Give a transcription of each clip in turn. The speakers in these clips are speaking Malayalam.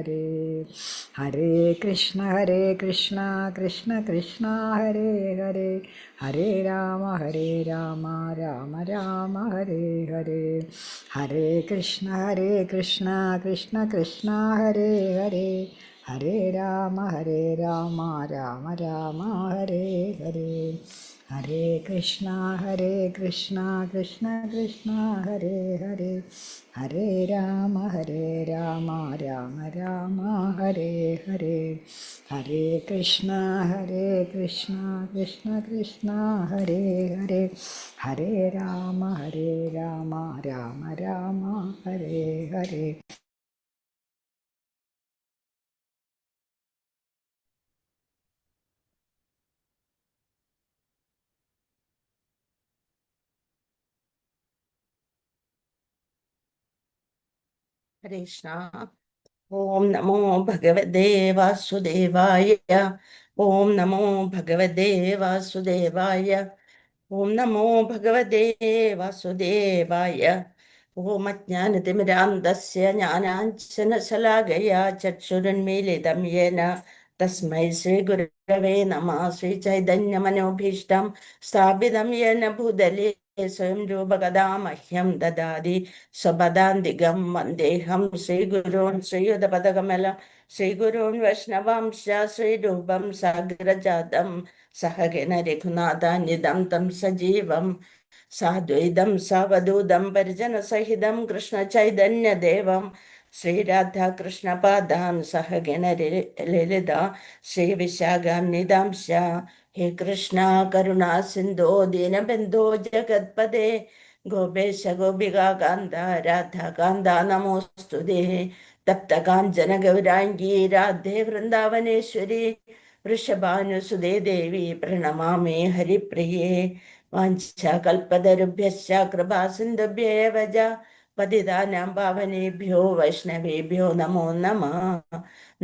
ഹരേ. ഹരേ കൃഷ്ണ കൃഷ്ണ കൃഷ്ണ ഹരേ ഹരേ, ഹരേ രാമ രാമ രാമ ഹരേ ഹരേ. ഹരേ കൃഷ്ണ കൃഷ്ണ കൃഷ്ണ ഹരേ ഹരേ, ഹരേ രാമ രാമ രാമ ഹരേ ഹരേ. ഹരേ കൃഷ്ണ കൃഷ്ണ കൃഷ്ണ ഹരേ ഹരേ, ഹരേ രാമ രാമ രാമ ഹരേ ഹരേ. ഹരേ കൃഷ്ണ കൃഷ്ണ കൃഷ്ണ ഹരേ ഹരേ, ഹരേ രാമ രാമ ഹരേ ഹരേ. കൃഷ്ണ. ഓം നമോ ഭഗവതേ വാസുദേവായ. ഓം നമോ ഭഗവതേ വാസുദേവായ. ഓം നമോ ഭഗവതേ വാസുദേവായ. ഓം അജ്ഞാനതിമിരാന്തസ്യ ജ്ഞാനാഞ്ജനശലാകയാ ചക്ഷുരുന്മീലിതം യേന തസ്മൈ ശ്രീഗുരവേ നമഃ. ശ്രീചൈതന്യമനോഭീഷ്ടം സ്ഥാപിതം യേന ഭൂതലേ സ്വയം രൂപകഥാ മഹ്യം ദദാതി സ്വപദാന്തികം. വന്ദേഹം ശ്രീഗുരോൻ ശ്രീയുതപദകമലം ശ്രീഗുരോൻ വൈഷ്ണവാംശ ശ്രീരൂപം സാഗ്രജാതം സഹഗണ രഘുനാഥാന്വിതം തം സജീവം സാദ്വൈതം സാവധൂതം പരിജനസഹിതം കൃഷ്ണചൈതന്യദേവം ശ്രീരാധാകൃഷ്ണപാദാൻ സഹഗണ ലളിത ശ്രീവിശാഖാന്വിതാംശ. ഹേ കൃഷ്ണ കരുണാ സിന്ധോ ദീനബന്ധോ ജഗത്പദേ ഗോപേശ ഗോപികാന്ത രാധാകാന്ത നമോസ്തുതേ. തപ്തകാഞ്ചന ഗൗരാംഗീ രാധേ വൃന്ദാവനേശ്വരി വൃഷഭാനുസുതേ ദേവി പ്രണമാമി ഹരിപ്രിയേ. വാഞ്ചാകൽപതരുഭ്യശ്ച കൃപാസിന്ധുഭ്യേവ ച പതിതാനാം പാവനേഭ്യോ വൈഷ്ണവേഭ്യോ നമോ നമഃ.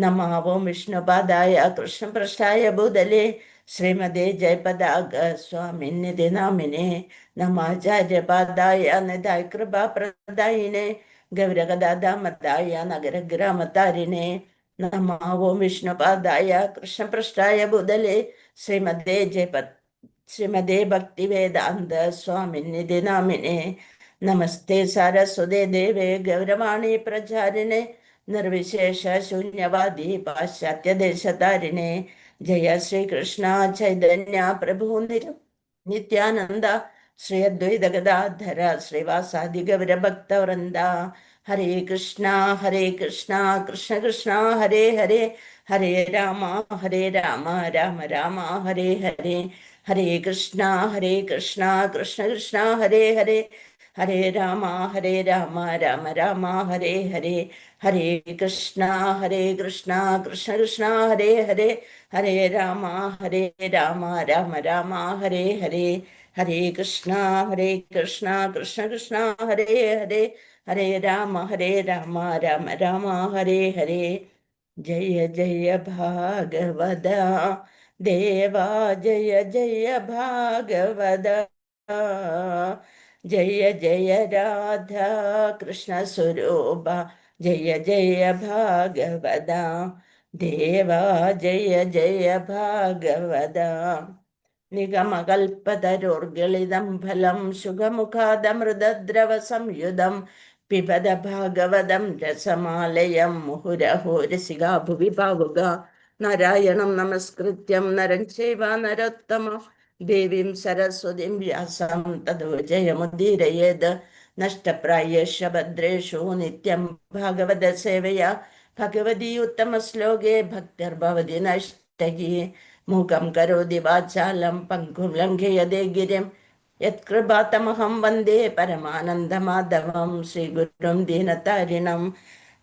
നമോ വിഷ്ണുപാദായ കൃഷ്ണപൃഷ്ഠായ ഭൂതലേ ശ്രീമതേ ജയപതാക സ്വാമിനിധി നാമിനെ നമാചാര്യപാദായ നിധായ കൃപാപ്രദായിനെ ഗൗരഗദാമതായ നഗരഗ്രാമതാരിണേ. നമോ വിഷ്ണുപാദായ കൃഷ്ണപൃഷ്ഠായ ഭൂതലേ ശ്രീമതേ ഭക്തിവേദാന്ത സ്വാമിനിധി നാമിനെ നമസ്തേ സാരസ്വതേ ദേവേ ഗൗരവാണി പ്രചാരിണേ നിർവിശേഷ ശൂന്യവാദി പാശ്ചാത്യദേശതാരിണേ. ജയ ശ്രീകൃഷ്ണ ചൈതന്യ പ്രഭു നിത്യാനന്ദ ശ്രീ അദ്വൈത ഗദാധര ശ്രീവാസാദി ഗൗരഭക്തവൃന്ദ. ഹരേ കൃഷ്ണ കൃഷ്ണ കൃഷ്ണ ഹരേ ഹരേ, ഹരേ രാമ രാമ രാമ ഹരേ ഹരേ. ഹരേ കൃഷ്ണ കൃഷ്ണ കൃഷ്ണ ഹരേ ഹരേ, ഹരേ രാമ രാമ രാമ ഹരേ ഹരേ. ഹരേ കൃഷ്ണ കൃഷ്ണ കൃഷ്ണ ഹരേ ഹരേ, ഹരേ രാമ രാമ രാമ ഹരേ ഹരേ. ഹരേ കൃഷ്ണ കൃഷ്ണ കൃഷ്ണ ഹരേ ഹരേ, ഹരേ രാമ രാമ ഹരേ ഹരേ. ജയ ജയ ഭാഗവത ദേവാ ജയ ജയ ഭാഗവത. ജയ ജയ രാധാ കൃഷ്ണ സ്വരൂപ ജയ ജയ ഭാഗവത ദേവാ ജയ ജയ ഭാഗവത. നിഗമകൽപതരോർഗളിതം ഫലം സുഖമുഖാദമൃതദ്രവ സംയുതം പിബത ഭാഗവതം രസമാലയം മുഹുരഹോ രസികാ ഭുവി ഭാവുക. നാരായണം നമസ്കൃത്യം നരം ചൈവ നരോത്തമം ദേവീം സരസ്വതീം വ്യാസം തതോ ജയമുദീരയേത്. നഷ്ടപ്രായേഷു ഭദ്രേഷു നിത്യം ഭാഗവത സേവയാ ഭഗവതി ഉത്തമ ശ്ലോകേ ഭക്തിർഭവതി നഷ്ടകി. മൂകം കരോതി വാചാലം പങ്കും ലംഘയതേ ഗിരിം യത്കൃപാതമഹം വന്ദേ പരമാനന്ദമാധവം. ശ്രീഗുരും ദീനതാരിണം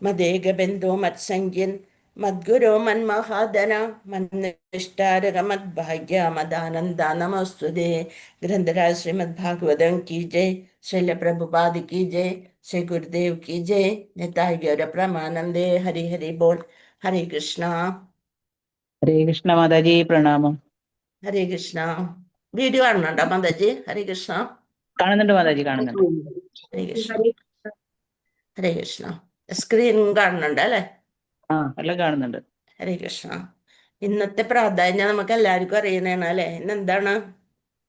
മദേകബന്ധോ മത്സംഖ്യൻ മദ്ഗുരോ മന്മഹാദന മന്നിഷ്ടാരക മദ്ഭാഗ്യ മദാനന്ദ നമസ്തുതേ. ഗ്രന്ഥരാജ ശ്രീമദ് ഭാഗവതം की जय, शैल प्रभुपाद की जय, श्री गुरुदेव की जय. निताय गौर प्रमानंदे. हरि हरि बोल. हरे कृष्ण. ഹരേ കൃഷ്ണ മാതാജി പ്രണാമം. ഹരേ കൃഷ്ണ. വീഡിയോ കാണുന്നുണ്ടോ മാതാജി? ഹരേ കൃഷ്ണ. കാണുന്നുണ്ട് മാതാജി, കാണുന്നുണ്ട്. ഹരേ കൃഷ്ണ. ഹരേ കൃഷ്ണ. സ്ക്രീൻ കാണുന്നുണ്ട് അല്ലെ? എല്ലാം കാണുന്നുണ്ട്. ഹരേ കൃഷ്ണ. ഇന്നത്തെ പ്രാധാന്യം നമുക്ക് എല്ലാവർക്കും അറിയണേണ് അല്ലെ? ഇന്നെന്താണ്?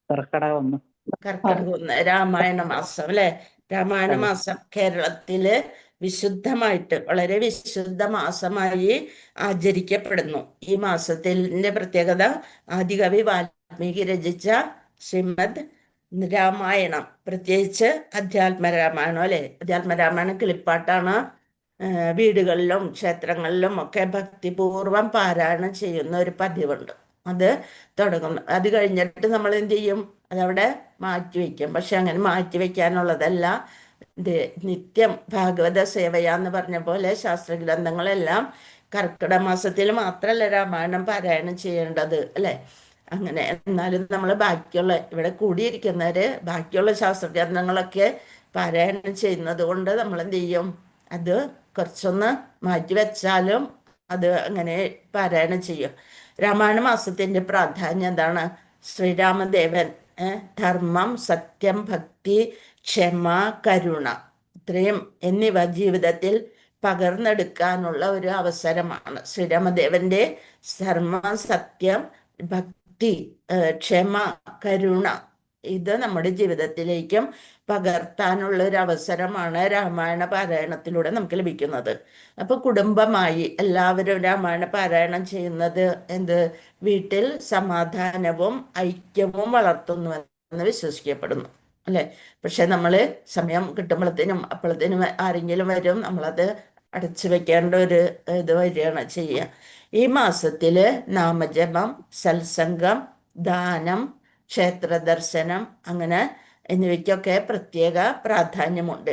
കർക്കടകം 1. കർക്കിടകം 1 രാമായണ മാസം അല്ലെ? രാമായണ അതെ. മാസം കേരളത്തില് വിശുദ്ധമായിട്ട് വളരെ വിശുദ്ധ മാസമായി ആചരിക്കപ്പെടുന്നു. ഈ മാസത്തിന്റെ പ്രത്യേകത ആദികവി വാൽമീകി രചിച്ച ശ്രീമദ് രാമായണം, പ്രത്യേകിച്ച് അധ്യാത്മരാമായണം അല്ലെ? അധ്യാത്മരാമായണം കിളിപ്പാട്ടാണ്. വീടുകളിലും ക്ഷേത്രങ്ങളിലും ഒക്കെ ഭക്തിപൂർവം പാരായണം ചെയ്യുന്ന ഒരു പതിവുണ്ട്. അത് തുടങ്ങുന്നു. അത് കഴിഞ്ഞിട്ട് നമ്മൾ എന്ത് ചെയ്യും? അതവിടെ മാറ്റിവെക്കും. പക്ഷെ അങ്ങനെ മാറ്റിവെക്കാനുള്ളതല്ല. ഇത് നിത്യം ഭാഗവത സേവയാന്ന് പറഞ്ഞ പോലെ ശാസ്ത്രഗ്രന്ഥങ്ങളെല്ലാം കർക്കിടക മാസത്തിൽ മാത്രമല്ല രാമായണം പാരായണം ചെയ്യേണ്ടത് അല്ലെ? അങ്ങനെ എന്നാലും നമ്മൾ ബാക്കിയുള്ള ഇവിടെ കൂടിയിരിക്കുന്നവര് ബാക്കിയുള്ള ശാസ്ത്രഗ്രന്ഥങ്ങളൊക്കെ പാരായണം ചെയ്യുന്നത് കൊണ്ട് നമ്മൾ എന്ത് ചെയ്യും? അത് കുറച്ചൊന്ന് മാറ്റിവെച്ചാലും അത് അങ്ങനെ പാരായണം ചെയ്യും. രാമായണ മാസത്തിന്റെ പ്രാധാന്യം എന്താണ്? ശ്രീരാമദേവൻ ധർമ്മം, സത്യം, ഭക്തി, ക്ഷമ, കരുണ ഇത്രയും എന്നിവ ജീവിതത്തിൽ പകർന്നെടുക്കാനുള്ള ഒരു അവസരമാണ്. ശ്രീരാമദേവന്റെ ധർമ്മം, സത്യം, ഭക്തി, ക്ഷമ, കരുണ ഇത് നമ്മുടെ ജീവിതത്തിലേക്കും പകർത്താനുള്ള ഒരു അവസരമാണ് രാമായണ പാരായണത്തിലൂടെ നമുക്ക് ലഭിക്കുന്നത്. അപ്പൊ കുടുംബമായി എല്ലാവരും രാമായണ പാരായണം ചെയ്യുന്നത് എന്ത്? വീട്ടിൽ സമാധാനവും ഐക്യവും വളർത്തുന്നു എന്ന് വിശ്വസിക്കപ്പെടുന്നു അല്ലെ? പക്ഷെ നമ്മള് സമയം കിട്ടുമ്പോഴത്തേനും അപ്പോഴത്തേനും ആരെങ്കിലും വരും, നമ്മളത് അടച്ചു വെക്കേണ്ട ഒരു ഇത് വരികയാണ് ചെയ്യുക. ഈ മാസത്തില് നാമജപം, സത്സംഗം, ദാനം, ക്ഷേത്ര ദർശനം അങ്ങനെ എന്നിവയ്ക്കൊക്കെ പ്രത്യേക പ്രാധാന്യമുണ്ട്.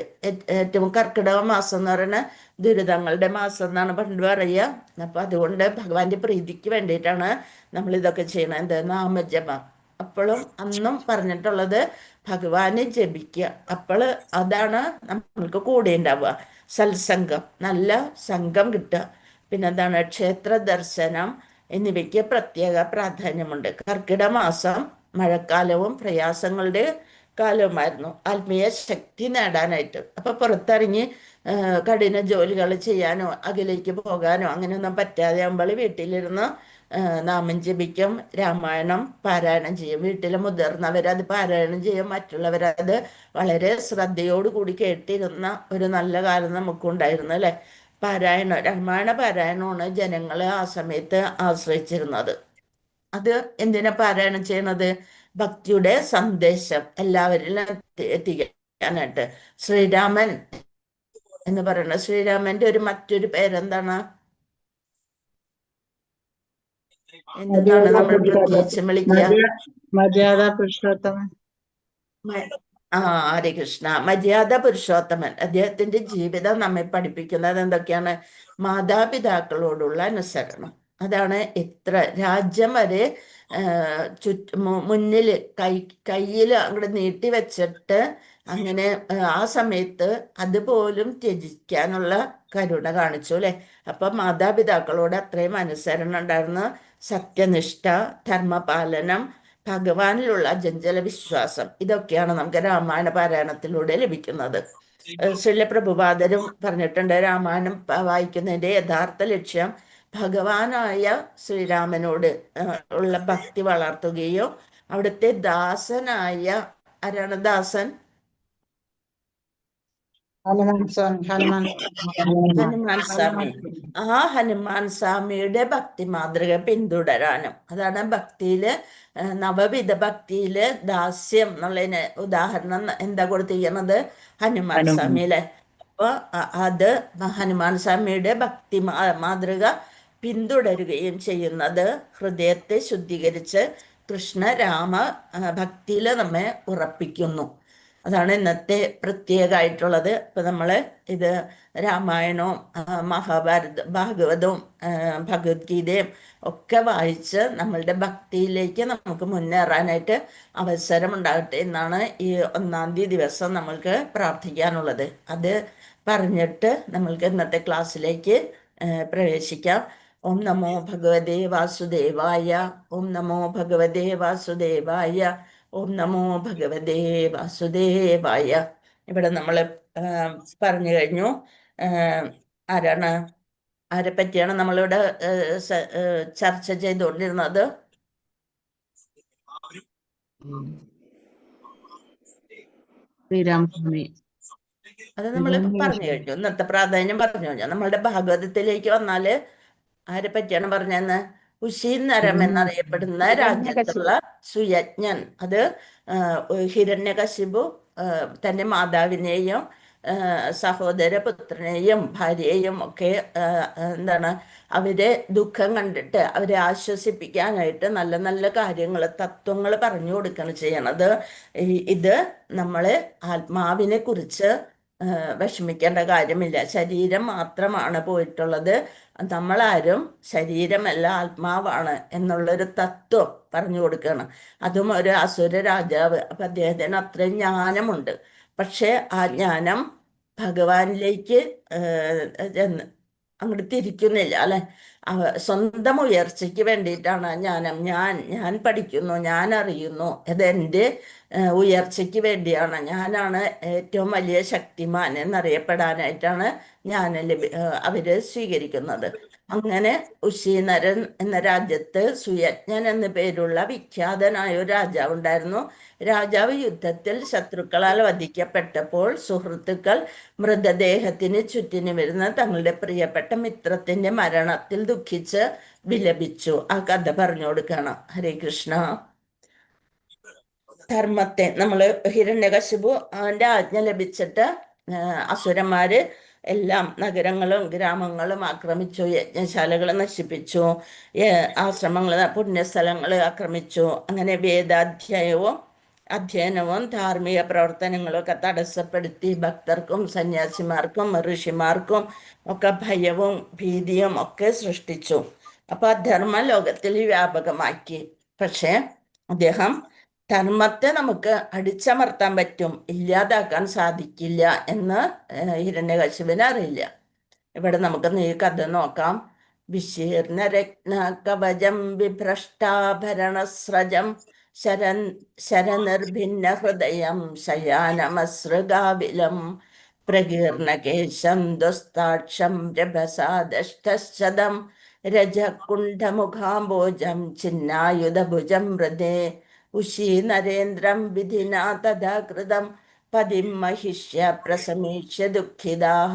ഏറ്റവും കർക്കിടക മാസം എന്ന് പറയുന്നത് ദുരിതങ്ങളുടെ മാസം എന്നാണ് പണ്ട് പറയുക. അപ്പൊ അതുകൊണ്ട് ഭഗവാന്റെ പ്രീതിക്ക് വേണ്ടിയിട്ടാണ് നമ്മൾ ഇതൊക്കെ ചെയ്യണത്. എന്ത്? നാമജപം. അപ്പോഴും അന്നും പറഞ്ഞിട്ടുള്ളത് ഭഗവാനെ ജപിക്കുക. അപ്പോൾ അതാണ് നമ്മൾക്ക് കൂടെ ഉണ്ടാവുക. സത്സംഗം, നല്ല സംഘം കിട്ടുക. പിന്നെന്താണ്? ക്ഷേത്ര ദർശനം എന്നിവയ്ക്ക് പ്രത്യേക പ്രാധാന്യമുണ്ട്. കർക്കിടക മാസം മഴക്കാലവും പ്രയാസങ്ങളുടെ കാലവുമായിരുന്നു ആത്മീയ ശക്തി നേടാനായിട്ട്. അപ്പൊ പുറത്തിറങ്ങി കഠിന ജോലികൾ ചെയ്യാനോ അകലേക്ക് പോകാനോ അങ്ങനെയൊന്നും പറ്റാതെ ആകുമ്പോൾ വീട്ടിലിരുന്ന് നാമം ജപിക്കും, രാമായണം പാരായണം ചെയ്യും. വീട്ടിലെ മുതിർന്നവരത് പാരായണം ചെയ്യും, മറ്റുള്ളവരത് വളരെ ശ്രദ്ധയോടുകൂടി കേട്ടിരുന്ന ഒരു നല്ല കാലം നമുക്കുണ്ടായിരുന്നു അല്ലെ? പാരായണം, രാമായണ പാരായണമാണ് ജനങ്ങളെ ആ സമയത്ത് ആശ്രയിച്ചിരുന്നത്. അത് എന്തിനാ പാരായണം ചെയ്യണത്? ഭക്തിയുടെ സന്ദേശം എല്ലാവരിലും എത്തിക്കാനായിട്ട്. ശ്രീരാമൻ എന്ന് പറയുന്നത്, ശ്രീരാമന്റെ മറ്റൊരു പേരെന്താണ്? എന്താണ് നമ്മൾ പ്രത്യേകിച്ചും വിളിക്കുക? മര്യാദ പുരുഷോത്തമൻ. ഹരേ കൃഷ്ണ. മര്യാദ പുരുഷോത്തമൻ. അദ്ദേഹത്തിന്റെ ജീവിതം നമ്മെ പഠിപ്പിക്കുന്നത് എന്തൊക്കെയാണ്? മാതാപിതാക്കളോടുള്ള അനുസരണം. അതാണ് എത്ര രാജ്യം വരെ മുന്നിൽ കയ്യിൽ അങ്ങോട്ട് നീട്ടി വെച്ചിട്ട് അങ്ങനെ ആ സമയത്ത് അതുപോലും ത്യജിക്കാനുള്ള കരുണ കാണിച്ചു അല്ലെ? അപ്പൊ മാതാപിതാക്കളോട് അത്രയും അനുസരണം ഉണ്ടായിരുന്നു. സത്യനിഷ്ഠ, ധർമ്മപാലനം, ഭഗവാനിലുള്ള അചഞ്ചല വിശ്വാസം ഇതൊക്കെയാണ് നമുക്ക് രാമായണ പാരായണത്തിലൂടെ ലഭിക്കുന്നത്. ശ്രീല പ്രഭുപാദരും പറഞ്ഞിട്ടുണ്ട്, രാമായണം വായിക്കുന്നതിന്റെ യഥാർത്ഥ ലക്ഷ്യം ഭഗവാനായ ശ്രീരാമനോട് ഉള്ള ഭക്തി വളർത്തുകയോ അവിടുത്തെ ദാസനായ ആരാണ് ദാസൻ? ഹനുമാൻ സ്വാമി. ആ ഹനുമാൻ സ്വാമിയുടെ ഭക്തി മാതൃക പിന്തുടരാനും. അതാണ് ഭക്തിയില് നവവിധ ഭക്തിയില് ദാസ്യം എന്നുള്ളതിന് ഉദാഹരണം എന്താ കൊടുത്തിരിക്കുന്നത്? ഹനുമാൻ സ്വാമിയിലെ. അപ്പൊ അത് ഹനുമാൻ സ്വാമിയുടെ ഭക്തി മാതൃക പിന്തുടരുകയും ചെയ്യുന്നത് ഹൃദയത്തെ ശുദ്ധീകരിച്ച് കൃഷ്ണ രാമ ഭക്തിയിൽ നമ്മെ ഉറപ്പിക്കുന്നു. അതാണ് ഇന്നത്തെ പ്രത്യേകമായിട്ടുള്ളത്. ഇപ്പൊ നമ്മള് ഇത് രാമായണവും ഭാഗവതവും ഭഗവത്ഗീതയും ഒക്കെ വായിച്ച് നമ്മളുടെ ഭക്തിയിലേക്ക് നമുക്ക് മുന്നേറാനായിട്ട് അവസരം ഉണ്ടാകട്ടെ എന്നാണ് ഈ 1-ാം തീയതി ദിവസം നമ്മൾക്ക് പ്രാർത്ഥിക്കാനുള്ളത്. അത് പറഞ്ഞിട്ട് നമ്മൾക്ക് ഇന്നത്തെ ക്ലാസ്സിലേക്ക് പ്രവേശിക്കാം. ഓം നമോ ഭഗവതേ വാസുദേവായ. ഓം നമോ ഭഗവതേ വാസുദേവായ. ഓം നമോ ഭഗവതേ വാസുദേവായ. ഇവിടെ നമ്മൾ പറഞ്ഞു കഴിഞ്ഞു. ആരാണ്? ആരെ പറ്റിയാണ് നമ്മളിവിടെ ചർച്ച ചെയ്തുകൊണ്ടിരുന്നത്? ശ്രീരാമസ്വാമി. അത് നമ്മൾ പറഞ്ഞു കഴിഞ്ഞു, ഇന്നത്തെ പ്രാധാന്യം പറഞ്ഞു കഴിഞ്ഞു. നമ്മളുടെ ഭാഗവതത്തിലേക്ക് വന്നാല് ആരെ പറ്റിയാണ് പറഞ്ഞതെന്ന്? ഉശീനരം എന്നറിയപ്പെടുന്ന രാജ്യത്തുള്ള സുയജ്ഞൻ, അത് ഹിരണ്യകശിപു തൻ്റെ മാതാവിനെയും സഹോദരപുത്രനെയും ഭാര്യയെയും ഒക്കെ എന്താണ് അവരെ ദുഃഖം കണ്ടിട്ട് അവരെ ആശ്വസിപ്പിക്കാനായിട്ട് നല്ല നല്ല കാര്യങ്ങൾ, തത്വങ്ങൾ പറഞ്ഞു കൊടുക്കുകയാണ് ചെയ്യണത്. ഇത് നമ്മൾ ആത്മാവിനെ കുറിച്ച് വിഷമിക്കേണ്ട കാര്യമില്ല. ശരീരം മാത്രമാണ് പോയിട്ടുള്ളത്, നമ്മളാരും ശരീരമല്ല ആത്മാവാണ് എന്നുള്ളൊരു തത്വം പറഞ്ഞു കൊടുക്കുകയാണ്. അതും ഒരു അസുര രാജാവ്, അപ്പം അദ്ദേഹത്തിന് അത്രയും ജ്ഞാനമുണ്ട്. പക്ഷെ ആ ജ്ഞാനം ഭഗവാനിലേക്ക് അങ്ങോട്ട് തിരിക്കുന്നില്ല അല്ലെ. സ്വന്തം ഉയർച്ചയ്ക്ക് വേണ്ടിയിട്ടാണ് ജ്ഞാനം. ഞാൻ പഠിക്കുന്നു, ഞാൻ അറിയുന്നു, ഇതെൻ്റെ ഉയർച്ചയ്ക്ക് വേണ്ടിയാണ്, ഞാനാണ് ഏറ്റവും വലിയ ശക്തിമാൻ എന്നറിയപ്പെടാനായിട്ടാണ് അവര് സ്വീകരിക്കുന്നത്. അങ്ങനെ ഉശീനരൻ എന്ന രാജ്യത്ത് സുയജ്ഞൻ എന്ന പേരുള്ള വിഖ്യാതനായ ഒരു രാജാവ് ഉണ്ടായിരുന്നു. രാജാവ് യുദ്ധത്തിൽ ശത്രുക്കളാൽ വധിക്കപ്പെട്ടപ്പോൾ സുഹൃത്തുക്കൾ മൃതദേഹത്തിന് ചുറ്റിനും വരുന്ന തങ്ങളുടെ പ്രിയപ്പെട്ട മിത്രത്തിന്റെ മരണത്തിൽ ദുഃഖിച്ച് വിലപിച്ചു. ആ കഥ പറഞ്ഞു കൊടുക്കണം. ഹരേ കൃഷ്ണ. ധർമ്മത്തെ ഹിരണ്യകശിപു അവന്റെ ആജ്ഞ ലഭിച്ചിട്ട് അസുരന്മാര് എല്ലാം നഗരങ്ങളും ഗ്രാമങ്ങളും ആക്രമിച്ചു, യജ്ഞശാലകൾ നശിപ്പിച്ചു, ആശ്രമങ്ങൾ പുണ്യസ്ഥലങ്ങൾ ആക്രമിച്ചു. അങ്ങനെ അധ്യയനവും ധാർമ്മിക പ്രവർത്തനങ്ങളും ഒക്കെ തടസ്സപ്പെടുത്തി ഭക്തർക്കും സന്യാസിമാർക്കും ഋഷിമാർക്കും ഒക്കെ ഭയവും ഭീതിയും ഒക്കെ സൃഷ്ടിച്ചു. അപ്പൊ ധർമ്മ ലോകത്തിൽ വ്യാപകമാക്കി. പക്ഷെ അദ്ദേഹം ധർമ്മത്തെ നമുക്ക് അടിച്ചമർത്താൻ പറ്റും, ഇല്ലാതാക്കാൻ സാധിക്കില്ല എന്ന് ഹിരണ്യകശിപന് അറിയില്ല. ഇവിടെ നമുക്ക് ഈ കഥ നോക്കാം. വിശീർണ രത്ന കവചം വിഭ്രഷ്ടാഭരണസ്രജം ശരനിർഭിന്ന ഹൃദയം ശയാനമസൃഗാവിലം പ്രകീർണകേശം ദുസ്താക്ഷം രഭസാദഷ്ടശതം രജകുണ്ഠമുഖാംബോജം ചിന്നായുധഭുജം മൃദേ ഉശീനരേന്ദ്രം വിധിനാ തഥാ കൃതം പതിം മഹിഷ്യ പ്രസമീക്ഷ്യ ദുഃഖിതാഃ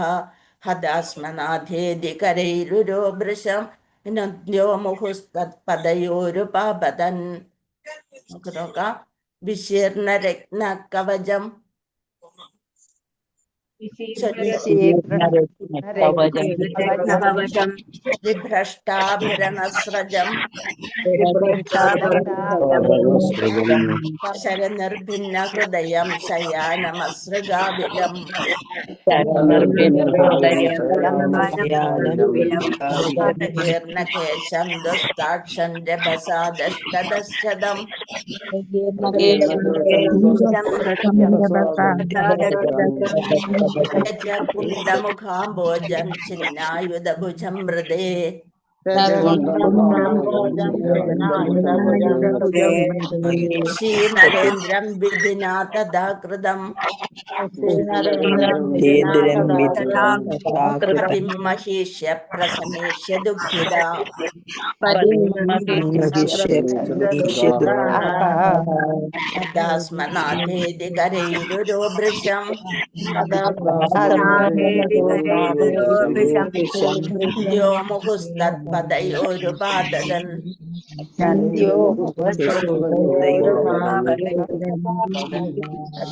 ഹതാസ്മനാഥേതി കരൈരുരോഭൃശം നദ്യോ മുഹുസ്തത്പദയോരുപാപതൻ. നമുക്ക് നോക്കാം. വിശീർണ രത്ന കവചം, വിഭ്രഷ്ടാഭരണസ്രജം ശരനിർഭിന്ന ഹൃദയം ശയാനമസൃഗാവിലം പ്രകീർണകേശം ദുസ്താക്ഷം രഭസാദഷ്ടദശതം കുണ്ഡമുഖാംബോജം ചിന്നായുധഭുജം മൃദേ ശ്രീനരേന്ദ്രം വിധിനാ തഥാ കൃതം മഹീഷ്യ പ്രസമേഷ്യ ദുഃഖിത ദാസ്മനാഥേതി കരൈരുരോഭൃശം മുഹുസ്തത്പദയോരുപാദതൻ.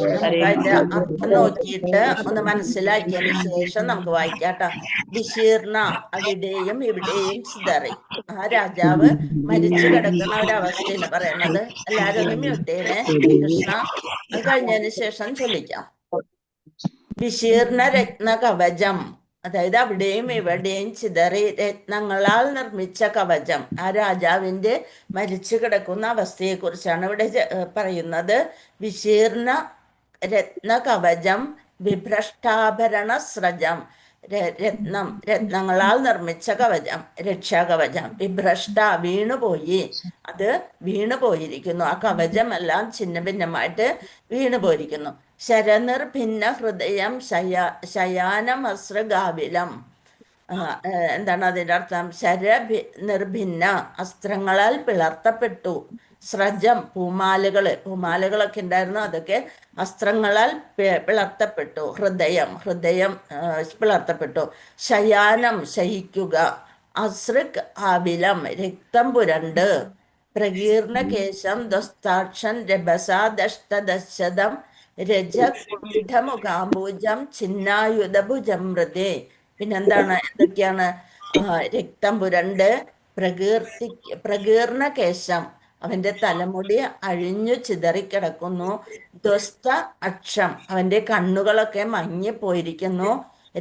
നമുക്കതിന്റെ അർത്ഥം നോക്കിയിട്ട് ഒന്ന് മനസ്സിലാക്കിയതിന് ശേഷം നമുക്ക് വായിക്കാട്ടോ. വിശീർണ, അവിടെയും ഇവിടെയും ചിതറി. ആ രാജാവ് മരിച്ചു കിടക്കുന്ന ഒരവസ്ഥയാണ് പറയണത്. എല്ലാരും ഒന്ന് മ്യൂട്ട് ചെയ്യണേ. കൃഷ്ണ, അത് കഴിഞ്ഞതിന് ശേഷം ചൊല്ലിക്കാം. വിശീർണ രത്ന കവചം, അതായത് അവിടെയും ഇവിടെയും ചിതറി രത്നങ്ങളാൽ നിർമ്മിച്ച കവചം. ആ രാജാവിന്റെ മരിച്ചു കിടക്കുന്ന അവസ്ഥയെ കുറിച്ചാണ് ഇവിടെ പറയുന്നത്. വിശീർണ രത്ന കവചം വിഭ്രഷ്ടാഭരണ സ്രജം, രത്നങ്ങളാൽ നിർമ്മിച്ച കവചം, രക്ഷാകവചം. വിഭ്രഷ്ട, വീണുപോയി, അത് വീണുപോയിരിക്കുന്നു. ആ കവചമെല്ലാം ഛിന്ന ഭിന്നമായിട്ട് വീണുപോയിരിക്കുന്നു. ശരനിർഭിന്ന ഹൃദയം ശയാനമസ്രഗാവിലം, എന്താണ് അതിൻ്റെ അർത്ഥം? നിർഭിന്ന, അസ്ത്രങ്ങളാൽ പിളർത്തപ്പെട്ടു. സ്രജം, പൂമാലകളൊക്കെ ഉണ്ടായിരുന്നു, അതൊക്കെ അസ്ത്രങ്ങളാൽ പിളർത്തപ്പെട്ടു. ഹൃദയം പിളർത്തപ്പെട്ടു. ശയാനം, ശയിക്കുക. അസൃക് ആവിലം, രക്തം പുരണ്ട്. പ്രകീർണകേശം ദ്വസ്താക്ഷൻ രഭസാദഷ്ടദശതം രജകുണ്ഠമുഖാംബുജം ഛിന്നായുധഭുജം മൃദേ. പിന്നെന്താണ്, എന്തൊക്കെയാണ്? രക്തം പുരണ്ട്, പ്രകീർണകേശം, അവന്റെ തലമുടി അഴിഞ്ഞു ചിതറിക്കിടക്കുന്നു. ധ്വസ്ത അക്ഷം, അവന്റെ കണ്ണുകളൊക്കെ മങ്ങിപ്പോയിരിക്കുന്നു.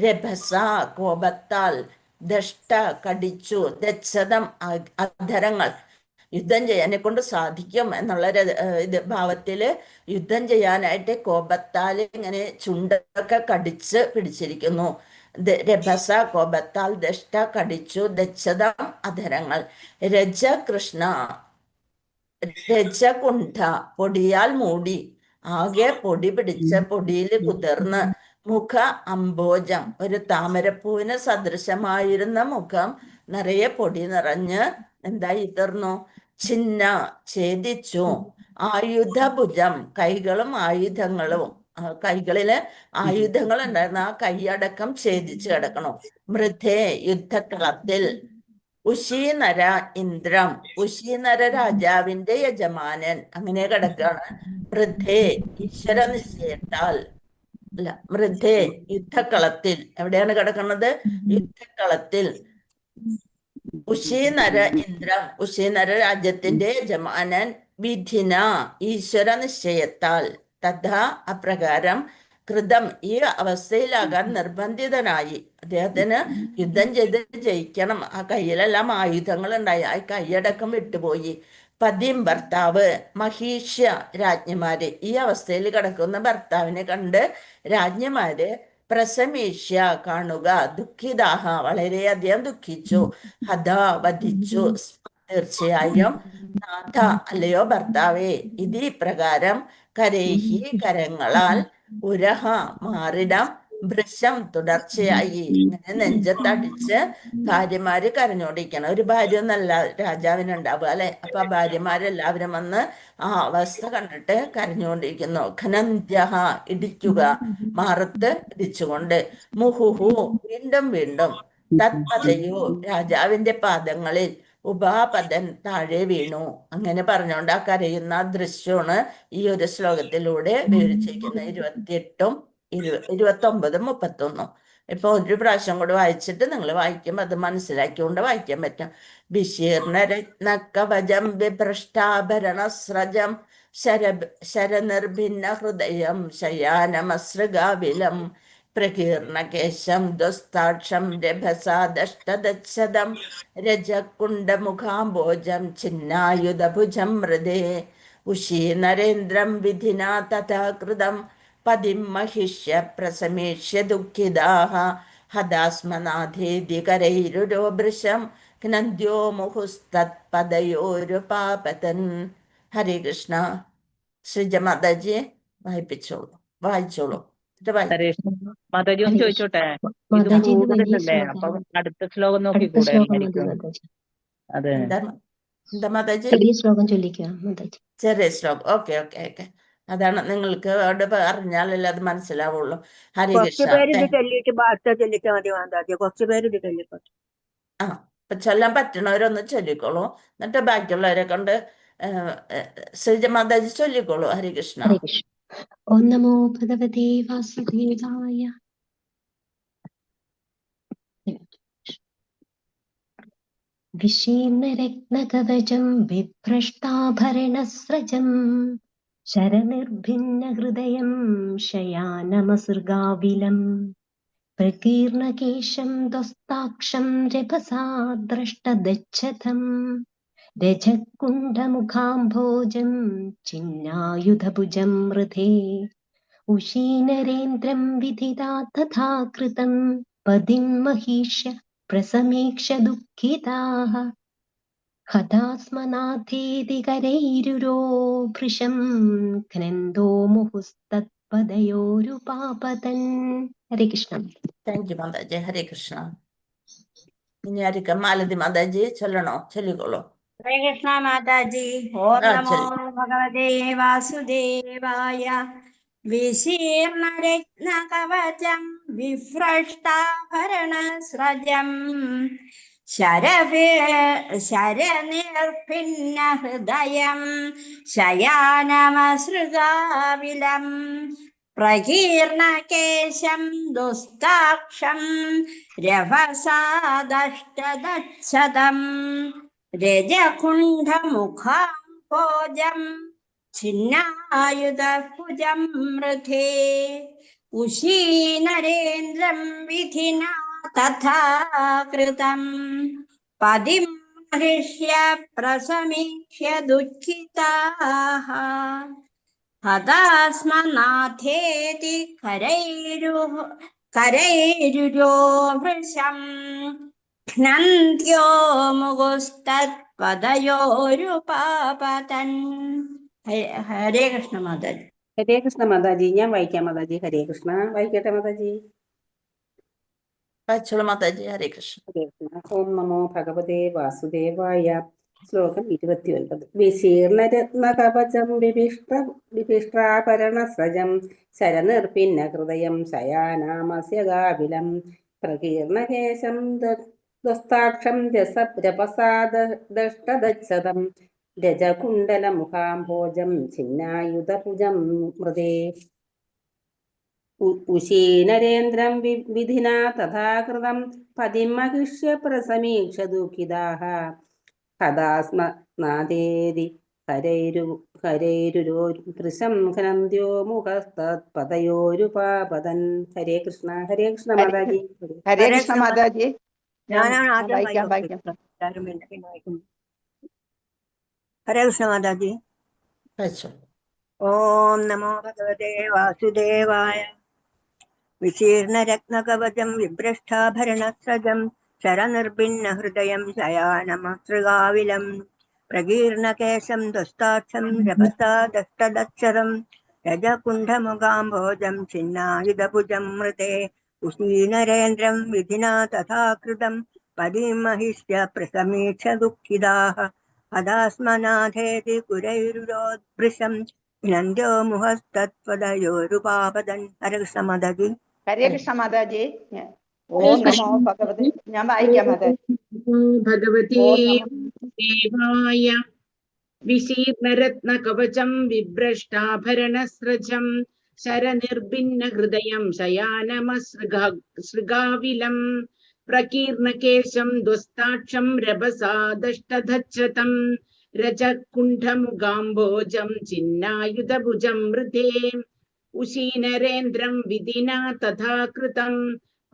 രഭസ, കോപത്താൽ. ദഷ്ട, കടിച്ചു. ദച്ഛതം, അധരങ്ങൾ. യുദ്ധം ചെയ്യാനെ കൊണ്ട് സാധിക്കും എന്നുള്ള ഇത് ഭാവത്തില് യുദ്ധം ചെയ്യാനായിട്ട് കോപത്താൽ ഇങ്ങനെ ചുണ്ടൊക്കെ കടിച്ച് പിടിച്ചിരിക്കുന്നു. രഭസ, കോപത്താൽ. ദഷ്ട, കടിച്ചു. ദച്ഛതം, അധരങ്ങൾ. രജകൃഷ്ണ, രജകുണ്ഠ, പൊടിയാൽ മൂടി, ആകെ പൊടി പിടിച്ച് പൊടിയിൽ കുതിർന്ന്. മുഖ അംബോജം, ഒരു താമരപ്പൂവിന് സദൃശമായിരുന്ന മുഖം നിറയെ പൊടി നിറഞ്ഞ് എന്തായി തീർന്നു? ഛിന്ന, ഛേദിച്ചു. ആയുധഭുജം, കൈകളും ആയുധങ്ങളും, കൈകളില് ആയുധങ്ങൾ ഉണ്ടായിരുന്നു, ആ കൈയടക്കം ഛേദിച്ചു കിടക്കണു. മൃധേ, യുദ്ധക്കളത്തിൽ. ഉശീനര ഇന്ദ്രം, ഉശീനര രാജാവിന്റെ യജമാനൻ, അങ്ങനെ കിടക്കാണ്. മൃധേ, ഈശ്വര നിശ്ചയത്താൽ. അല്ല, മൃധേ, യുദ്ധക്കളത്തിൽ. എവിടെയാണ് കിടക്കുന്നത്? യുദ്ധക്കളത്തിൽ. ഉശീനര ഇന്ദ്രം, ഉശീനര രാജ്യത്തിന്റെ യജമാനൻ. വിധിന, ഈശ്വര നിശ്ചയത്താൽ. തഥാ, അപ്രകാരം. കൃതം, ഈ അവസ്ഥയിലാകാൻ നിർബന്ധിതനായി. അദ്ദേഹത്തിന് യുദ്ധം ചെയ്ത് ജയിക്കണം. ആ കയ്യിലെല്ലാം ആയുധങ്ങൾ ഉണ്ടായി, ആ കൈയടക്കം വിട്ടുപോയി. പതിം, ഭർത്താവ്. മഹീഷ്യ, രാജ്ഞിമാര്. ഈ അവസ്ഥയിൽ കിടക്കുന്ന ഭർത്താവിനെ കണ്ട് രാജ്ഞിമാര് പ്രസമീഷ്യ, കാണുക. ദുഃഖിതാഹ, വളരെയധികം ദുഃഖിച്ചു. ഹതാ, വധിച്ചു. തീർച്ചയായും. നാഥ, അല്ലയോ ഭർത്താവേ. ഇത് ഇപ്രകാരം. കരേഹി, കരങ്ങളാൽ. ഉരഹ, മാറിടം. ഭൃശം, തുടർച്ചയായി. ഇങ്ങനെ നെഞ്ചത്തടിച്ച് ഭാര്യമാര് കരഞ്ഞോണ്ടിരിക്കണം. ഒരു ഭാര്യ ഒന്നല്ല രാജാവിനുണ്ടാവുക, അല്ലെ? അപ്പൊ ഭാര്യമാരെല്ലാവരും വന്ന് ആ അവസ്ഥ കണ്ടിട്ട് കരഞ്ഞുകൊണ്ടിരിക്കുന്നു. ഖനന്ത്യഹ, ഇടിക്കുക, മാറത്ത് ഇടിച്ചുകൊണ്ട്. മുഹുഹു, വീണ്ടും വീണ്ടും. തത്പതയോ, രാജാവിന്റെ പാദങ്ങളിൽ. ഉപാപതൻ, താഴെ വീണു. അങ്ങനെ പറഞ്ഞുകൊണ്ട് ആ കരയുന്ന ദൃശ്യമാണ് ഈ ഒരു ശ്ലോകത്തിലൂടെ വിവരിച്ചിരിക്കുന്നത്. 28ഉം 29ഉം 31ഉം. ഇപ്പൊ ഒരു പ്രാവശ്യം കൂടെ വായിച്ചിട്ട് നിങ്ങൾ വായിക്കുമ്പോൾ അത് മനസ്സിലാക്കിക്കൊണ്ട് വായിക്കാൻ പറ്റും. വിശീർണ രത്നകവചം വിഭ്രഷ്ടാഭരണസ്രജം ശരനിർഭിന്ന ഹൃദയം ശയാനമസൃഗാവിലം പ്രകീർണകേശം ദ്വസ്താക്ഷം രഭസാദഷ്ടദശതം രജകുണ്ഡമുഖാംബോജം ഛിന്നായുധഭുജം മൃദേ. ഉശീനരേന്ദ്രം വിധിനാ തഥാ കൃതം പതിം മഹിഷ്യ പ്രസമീക്ഷ്യ ദുഃഖിതാഃ ഹതാസ്മനാഥേതി കരൈരുരോഭൃശം ഘ്നന്ത്യോ മുഹുസ്തത്പദയോരുപാപതൻ. ഹരേ കൃഷ്ണ. ശ്രീജമാതാജി വായിച്ചോളൂ. ഹരേ മാതാജി ഒന്ന് ചോദിച്ചോട്ടെ, ഇത് മാതാജി ഇത് വലിയ കൂടുതലല്ലേ? അപ്പൊ ശ്ലോകമാണ്. അടുത്ത ശ്ലോകം അടുത്ത നോക്കിക്കൂടെ ശ്ലോകം മതി എനിക്ക്? മാതാജി. അതെ, എന്താ മാതാജി? ചെറിയ ശ്ലോകം ചൊല്ലിക്കുക മാതാജി. ചെറിയ ശ്ലോകം. ഓക്കെ. അതാണ്, നിങ്ങൾക്ക് അവിടെ അറിഞ്ഞാലല്ലേ അത് മനസ്സിലാവുള്ളൂ. ഹരേ കുറച്ചു കൃഷ്ണ. പേര് ഇത് ചൊല്ലിയിട്ട് ബാക്കി ചൊല്ലിച്ചാൽ മതി മാതാജി. കുറച്ചു പേര് ഇത് ചൊല്ലിക്കോട്ടെ. ആ, ഇപ്പൊ ചൊല്ലാൻ പറ്റണവരൊന്ന് ചൊല്ലിക്കോളൂ, എന്നിട്ട് ബാക്കിയുള്ളവരെ കൊണ്ട് ശ്രീജമാതാജി ചൊല്ലിക്കോളൂ. ഹരേ കൃഷ്ണ. ഹരേ കൃഷ്ണ. ഓം നമോ ഭഗവതേ വാസുദേവായ. വിശീർണരത്നകവചം വിഭ്രഷ്ടാഭരണസ്രജം ശരനിർഭിന്നഹൃദയം ശയാനമസൃഗാവിലം പ്രകീർണകേശം ദ്വസ്താക്ഷം രഭസാ ദ്രഷ്ടദച്ഛതം രജകുണ്ഡമുഖാംഭോജം ഛിന്നായുധഭുജം മൃധേ. ഉശീനരേന്ദ്രം വിധിതാ തഥാ കൃതം പതിം മഹീഷ്യ പ്രസമീക്ഷ്യ ദുഃഖിതാഃ ഹതാസ്മനാഥേതി കരൈരുരോഭൃശം ഘ്നന്തോ മുഹുസ്തത്പദയോരുപാപതൻ. ഹരേ കൃഷ്ണ. Thank you Mataji. ഹരേ കൃഷ്ണ. ഇനി ആയിരിക്കാം മാലതി മാതാജി ചൊല്ലണോ? ചൊല്ലിക്കോളൂ. ഹരേ കൃഷ്ണ മാതാജി. ഓം ആ നമോ ചൊല്ലി. ഭഗവതേ വാസുദേവായ. വിശീർണരത്നകവചം വിഭ്രഷ്ടാഭരണസ്രജം ശരനിർഭിന്നഹൃദയം ശയാനമസൃഗാവിലം പ്രകീർണകേശം ദുസ്താക്ഷം രഭസാദഷ്ടദക്ഷതം രജകുണ്ഠമുഖാംഭോജം ഛിന്നായുധഭുജം മൃധേ ഉശീനരേന്ദ്രം വിധിനാ തഥാ കൃതം പതിം ഹൃഷ്യ പ്രസമീക്ഷ്യ ദുഃഖിതാഃ ഹതാസ്മനാഥേതി കരൈരുരോ വൃശം ഘ്നന്ത്യോ മുകുസ്തത്പദയോരുപാപതൻ. ഹരേ കൃഷ്ണ മാതാജി. ഹരേ കൃഷ്ണ മാതാജി. ഞാൻ വായിക്കാം മാതാജി. ഹരേ കൃഷ്ണ. വായിക്കട്ടെ മാതാജി. വായിച്ചോളൂ മാതാജി. ഹരേ കൃഷ്ണ. ഹരേ കൃഷ്ണ. ഓം നമോ ഭഗവതേ വാസുദേവായ. ശ്ലോകം 29. വിശീർണരത്നകവചം വിഭിഷ്ടാഭരണസ്രജം ശരനിർഭിന്ന ഹൃദയം ശയാനാമസ്യ ഗാവിലം പ്രകീർണകേശം ദസ്താക്ഷം രപസാദഷ്ടദക്ഷതം രജകുണ്ടലമുഖാംഭോജം ഛിന്നായുധഭുജം മൃദേ ഉശീനരേന്ദ്രം വിധിനാ തഥാ കൃതം പതിമഹിഷ്യ പ്രസമീക്ഷ ദുഃഖിതാഃ ഹതാസ്മനാദേതി ഹരൈരുരോ വൃശം ഘനന്ത്യോ മുഖസ്തത്പദയോരുപാപതൻ. ഹരേ കൃഷ്ണ. ഹരേ കൃഷ്ണ മാതാജി. ഹരേ കൃഷ്ണ മാതാജി. ഞാനാണ് ആദ്യം വായിക്കാം. എല്ലാവരും പിന്നെ വായിക്കുന്നു. ഹരേ കൃഷ്ണ മാതാജി. വായിച്ചോളൂ. ഓം നമോ ഭഗവതേ വാസുദേവായ. വിശീർണരത്നകവചം വിഭ്രഷ്ടാഭരണസ്രജം ശരനിർഭിന്ന ഹൃദയം ശയാനമസൃഗാവിലം പ്രകീർണകേശം ദുസ്താക്ഷം രഭസാദഷ്ടദക്ഷരം രജകുണ്ഠമുഖാംഭോജം ഛിന്നായുധഭുജം മൃതേ ഉശീനരേന്ദ്രം വിധിനാ തഥാ കൃതം പതിമഹിഷ്യ പ്രസമീക്ഷ ദുഃഖിതാഃ ഹതാസ്മനാഥേതി കുരൈരുരോദ്ഭൃശം ഘ്നന്ത്യോ മുഹസ്തത്പദയോരുപാപതൻ. ഹരകൃഷ്ണ മാതാജി. ഹരേ കൃഷ്ണ മാതാജി. ഓം നമോ ഭഗവതി. ഞാൻ വായിക്കാം മാതാജി. ഭഗവതേ ഓം നമോ ദേവായ. വിശീർണരത്നകവചം വിഭ്രഷ്ടാഭരണസ്രജം ശരനിർഭിന്ന ഹൃദയം ശയാനമസൃഗാവിലം പ്രകീർണകേശം ദ്വസ്താക്ഷം രഭസാദഷ്ടധച്ഛതം രജകുണ്ഠമുഖാംഭോജം ഛിന്നായുധഭുജം മൃധേ ഉശീനരേന്ദ്രം വിധിനാ തഥാ കൃതം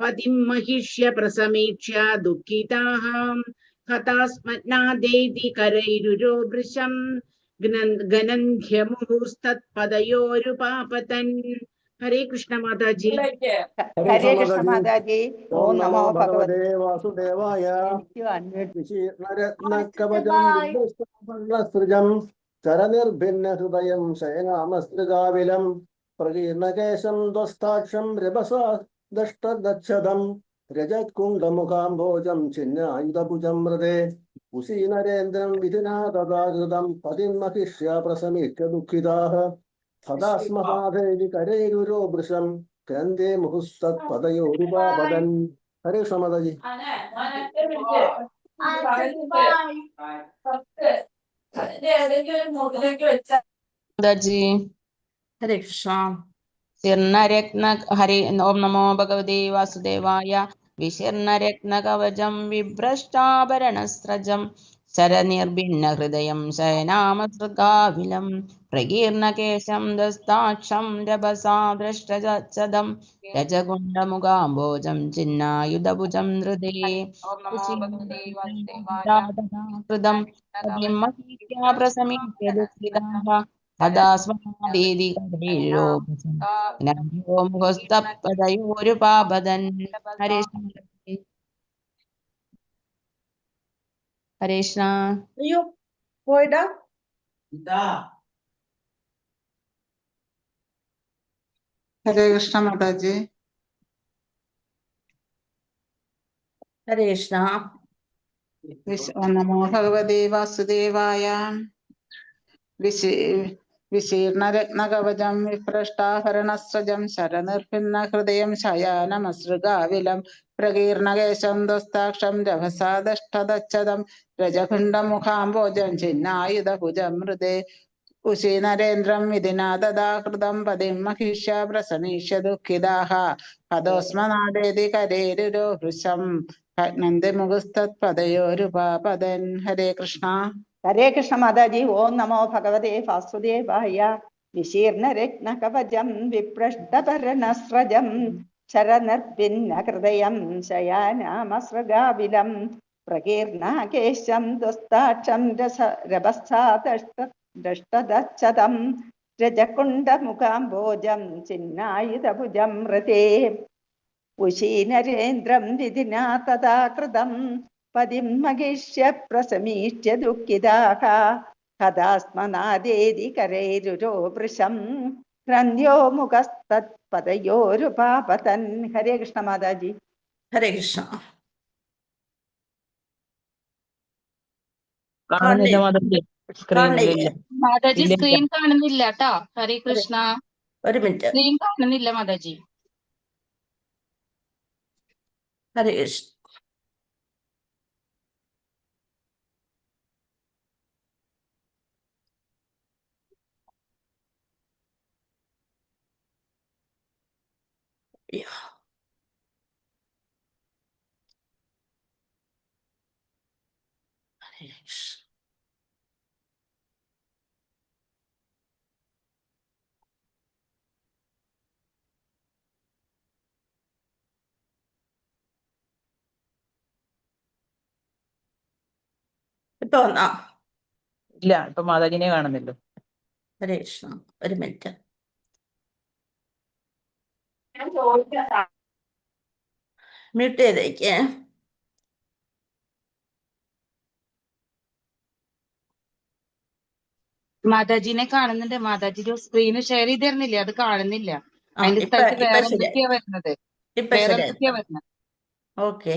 പതിം മഹിഷ്യ പ്രസമീക്ഷ്യ ദുഃഖിതാഃ ഹതാസ്മനാദേതി കരൈരുരോ വൃശം ഗനന്ധ്യമുഹുസ്തത്പദയോരുപാപതൻ. ഹരേ കൃഷ്ണ മാതാജി. ഹരേ കൃഷ്ണ മാതാജി. ഓം നമോ ഭഗവതേ വാസുദേവായ. എനിക്ക് അന്വേഷിച്ചു. വിശീർണരത്നകവചം ശരനിർഭിന്ന ഹൃദയം ശയനാമസൃഗാവിലം പ്രകീർണകേശം ദ്വസ്താക്ഷം രഭസാദഷ്ടദക്ഷതം രജകുണ്ഠമുഖാംഭോജം ഛിന്നായുധഭുജം മൃതേ ഉശീനരേന്ദ്രം വിധിനാ തഥാ കൃതം പതിമഹിഷ്യ പ്രസമീക്ഷ്യ ദുഃഖിതാഃ ഹതാസ്മനാഥേതി കരൈരുരോ വൃശം ഗ്രന്ഥേ മുഹുസ്തത്പദയോരുപാപതൻ. ഹരേ കൃഷ്ണ മാതാജി. മാതാജി. ഹരേ കൃഷ്ണ. ഹരി. ഓം നമോ ഭഗവതേ വാസുദേവായ. വിശീർണരത്നകവചം വിഭ്രഷ്ടാഭരണസ്രജം ശരനിർഭിന്ന ഹൃദയം ശയനാമസൃഗാവിലം പ്രകീർണകേശം ദസ്താക്ഷം രഭസാദഷ്ടദം രജകുണ്ഠമുഖാംഭോജം ഛിന്നായുധഭുജം ഹൃദേ കൃതം പ്രസമീക്ഷ്യ ദുഃഖിതാഃ ഹതാസ്മനാദേതി കരൈരുരോ വൃശം ഘ്നന്ത്യോ മുഹസ്തത്പദയോരുപാപതൻ. ഹരേ ഹരേ കൃഷ്ണ. അയ്യോ പോയിടാ. ഹരേ കൃഷ്ണ മാതാജി. ഹരേ കൃഷ്ണ. നമോ ഭഗവതേ വാസുദേവായ. വിശീർണരത്നകവചം വിഭ്രഷ്ടാഭരണസ്രജം ശരനിർഭിന്ന ഹൃദയം ശയാനമസൃഗാവിലം പ്രകീർണകേശം ദസ്താക്ഷം രഭസാദഷ്ടദച്ഛതം രജഖണ്ഡമുഖാംബോജം ചിന്നായുധഭുജം ഹൃദേ ഉശീനരേന്ദ്രം വിധിനാദാകൃതം പതിം മഹിഷ്യ പ്രസമീഷ്യ ദുഃഖിതാഃ പദോസ്മനാദേതി കരേരുരോ ഹൃശം ഭഗ്നന്തി മുഖസ്തത്പദയോരുപാപദൻ. ഹരേ കൃഷ്ണ. ഹരേ കൃഷ്ണ മാതാജി. ഓം നമോ ഭഗവതേ വാസുദേവായ. വിശീർണരത്നകവചം വിപ്രഷ്ടഭരണസ്രജം ശരനിർഭിന്ന ഹൃദയം ശയാനാമസൃഗാവിലം പ്രകീർണാകേശം ദസ്താക്ഷം രഭസാദഷ്ടദച്ഛതം രജകുണ്ഡമുഖാംബോജം ചിന്നായുധഭുജം ഹൃദേ ഉശീനരേന്ദ്രം വിധിനാ തഥാ കൃതം പതിം മഹിഷ്യ പ്രസമീഷ്യ ദുഃഖിതാഃ കഥാസ്മനാദേതി കരൈരുരോ വൃശം ഹ്രന്യോ മുഖസ്തത്പദയോരുപാപതൻ. ഹരേ കൃഷ്ണ മാതാജി. ഹരേ കൃഷ്ണ. കാണുന്നില്ല മാതാജി, സ്ക്രീനിലില്ല. മാതാജി ഇല്ല, സ്ക്രീൻ കാണുന്നില്ല ട്ടോ. ഹരേ കൃഷ്ണ. ഒരു മിനിറ്റ്. സ്ക്രീൻ കാണുന്നില്ല മാതാജി. ഹരേ കൃഷ്ണ. ഹരേ കൃഷ്ണ. ഇപ്പൊ വന്നാ? ഇല്ല, ഇപ്പൊ മാതാജിനെ കാണുന്നില്ല. ഹരേ കൃഷ്ണ. ഒരു മിനിറ്റ്. മ്യൂട്ട് ചെയ്തേക്കേ. മാതാജിനെ കാണുന്നുണ്ട്. മാതാജിയുടെ സ്ക്രീൻ ഷെയർ ചെയ്ത് തരുന്നില്ലേ, അത് കാണുന്നില്ല. ആ, അതിന്റെ ഇപ്പൊ സ്ഥലത്ത് ഇപ്പൊ വേറെ ശരിയായി. എന്തൊക്കെയാ വരുന്നത്, ഇപ്പൊ വേറെ ശരിയായി. എന്തൊക്കെയാ വരുന്നത്. ഓക്കെ.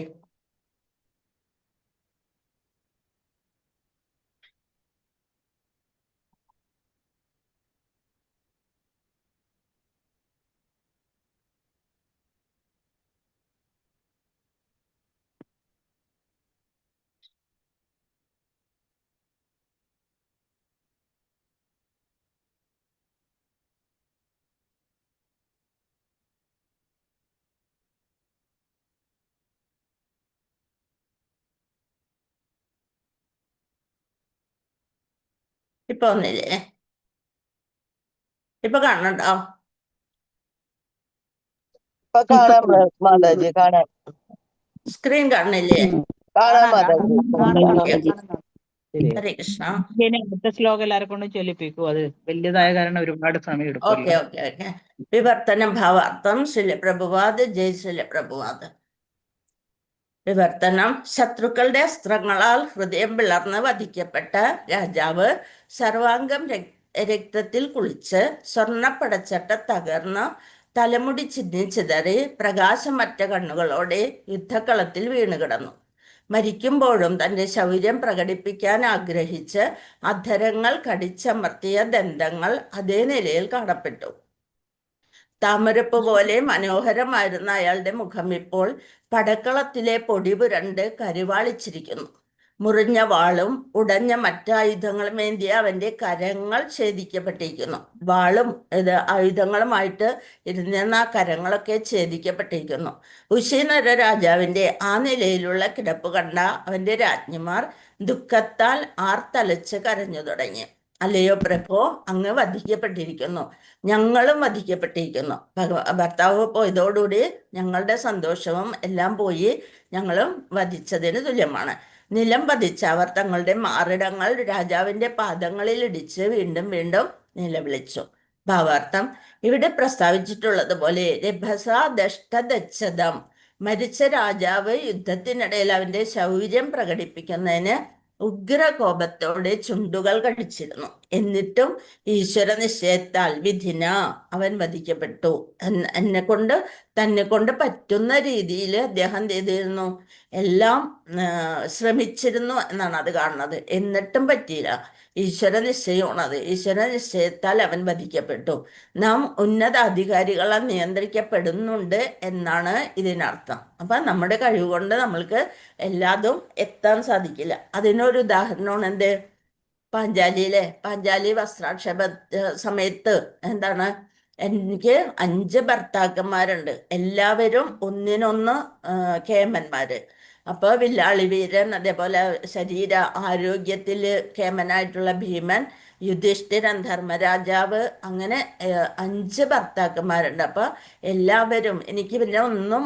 ഇപ്പൊ വന്നില്ലേ? ഇപ്പൊ കാണുന്നുണ്ടോ? മാതാജി കാണാം. സ്ക്രീൻ കാണുന്നില്ലേ? ഹരേ കൃഷ്ണ. അടുത്ത ശ്ലോകം എല്ലാവരെ കൊണ്ടും ചൊല്ലിപ്പിക്കൂ. അത് വലിയതായ കാരണം ഒരുപാട് സമയം ഓക്കെ എടുക്കുമല്ലോ. Okay okay. വിവർത്തനം ഭാവാർത്ഥം ശില പ്രഭുവാദ്. ജയ് ശില പ്രഭുവാദ്. വിവർത്തനം. ശത്രുക്കളുടെ അസ്ത്രങ്ങളാൽ ഹൃദയം പിളർന്ന് വധിക്കപ്പെട്ട രാജാവ് സർവാംഗം രക്തത്തിൽ കുളിച്ച് സ്വർണ്ണപ്പടച്ചട്ട തകർന്ന് തലമുടി ചിതറി പ്രകാശമറ്റ കണ്ണുകളോടെ യുദ്ധക്കളത്തിൽ വീണുകിടന്നു. മരിക്കുമ്പോഴും തൻ്റെ ശൗര്യം പ്രകടിപ്പിക്കാൻ ആഗ്രഹിച്ച് അധരങ്ങൾ കടിച്ചമർത്തിയ ദന്തങ്ങൾ അതേ നിലയിൽ കാണപ്പെട്ടു. താമരപ്പ് പോലെ മനോഹരമായിരുന്ന അയാളുടെ മുഖം ഇപ്പോൾ പടക്കളത്തിലെ പൊടി പുരണ്ട് കരിവാളിച്ചിരിക്കുന്നു. മുറിഞ്ഞ വാളും ഉടഞ്ഞ മറ്റായുധങ്ങളും ഏന്തിയ അവന്റെ കരങ്ങൾ ഛേദിക്കപ്പെട്ടിരിക്കുന്നു. വാളും ആയുധങ്ങളുമായിട്ട് ഇരുന്ന ആ കരങ്ങളൊക്കെ ഛേദിക്കപ്പെട്ടിരിക്കുന്നു. ഉശീനര രാജാവിന്റെ ആ നിലയിലുള്ള കിടപ്പ് കണ്ട അവന്റെ രാജ്ഞിമാർ ദുഃഖത്താൽ ആർത്തലച്ച് കരഞ്ഞു തുടങ്ങി. അല്ലയോ പ്രഭോ, അങ്ങ് വധിക്കപ്പെട്ടിരിക്കുന്നു, ഞങ്ങളും വധിക്കപ്പെട്ടിരിക്കുന്നു. ഭർത്താവ് പോയതോടുകൂടി ഞങ്ങളുടെ സന്തോഷവും എല്ലാം പോയി, ഞങ്ങളും വധിച്ചതിന് തുല്യമാണ്. നിലം പതിച്ച അവർ തങ്ങളുടെ മാറിടങ്ങൾ രാജാവിന്റെ പാദങ്ങളിൽ ഇടിച്ച് വീണ്ടും വീണ്ടും നിലവിളിച്ചു. ഭാവാർത്ഥം. ഇവിടെ പ്രസ്താവിച്ചിട്ടുള്ളതുപോലെ രഭസാദഷ്ടദച്ഛതം, മരിച്ച രാജാവ് യുദ്ധത്തിനിടയിൽ അവന്റെ ശൗര്യം പ്രകടിപ്പിക്കുന്നതിന് ഉഗ്രകോപത്തോടെ ചുണ്ടുകൾ കടിച്ചിരുന്നു. എന്നിട്ടും ഈശ്വര നിശ്ചയത്താൽ വിധിന അവൻ വധിക്കപ്പെട്ടു. തന്നെ കൊണ്ട് പറ്റുന്ന രീതിയിൽ അദ്ദേഹം എന്ത് ചെയ്തിരുന്നു, എല്ലാം ശ്രമിച്ചിരുന്നു എന്നാണ് അത് കാണുന്നത്. എന്നിട്ടും പറ്റിയില്ല. ഈശ്വര നിശ്ചയമാണത്. ഈശ്വര നിശ്ചയത്താൽ അവൻ വധിക്കപ്പെട്ടു. നാം ഉന്നത അധികാരികളാൽ നിയന്ത്രിക്കപ്പെടുന്നുണ്ട് എന്നാണ് ഇതിനർത്ഥം. അപ്പം നമ്മുടെ കഴിവ് കൊണ്ട് നമ്മൾക്ക് എല്ലാതും എത്താൻ സാധിക്കില്ല. അതിനൊരു ഉദാഹരണമാണ് എന്ത്, പാഞ്ചാലി വസ്ത്രാക്ഷേപ സമയത്ത് എന്താണ്, എനിക്ക് 5 ഭർത്താക്കന്മാരുണ്ട്, എല്ലാവരും ഒന്നിനൊന്ന് കേമന്മാര്. അപ്പോൾ വില്ലാളി വീരൻ, അതേപോലെ ശരീര ആരോഗ്യത്തിൽ കേമനായിട്ടുള്ള ഭീമൻ, യുധിഷ്ഠിരൻ, ധർമ്മരാജാവ്, അങ്ങനെ 5 ഭർത്താക്കന്മാരുണ്ട്. അപ്പോൾ എല്ലാവരും എനിക്ക് പിന്നെ ഒന്നും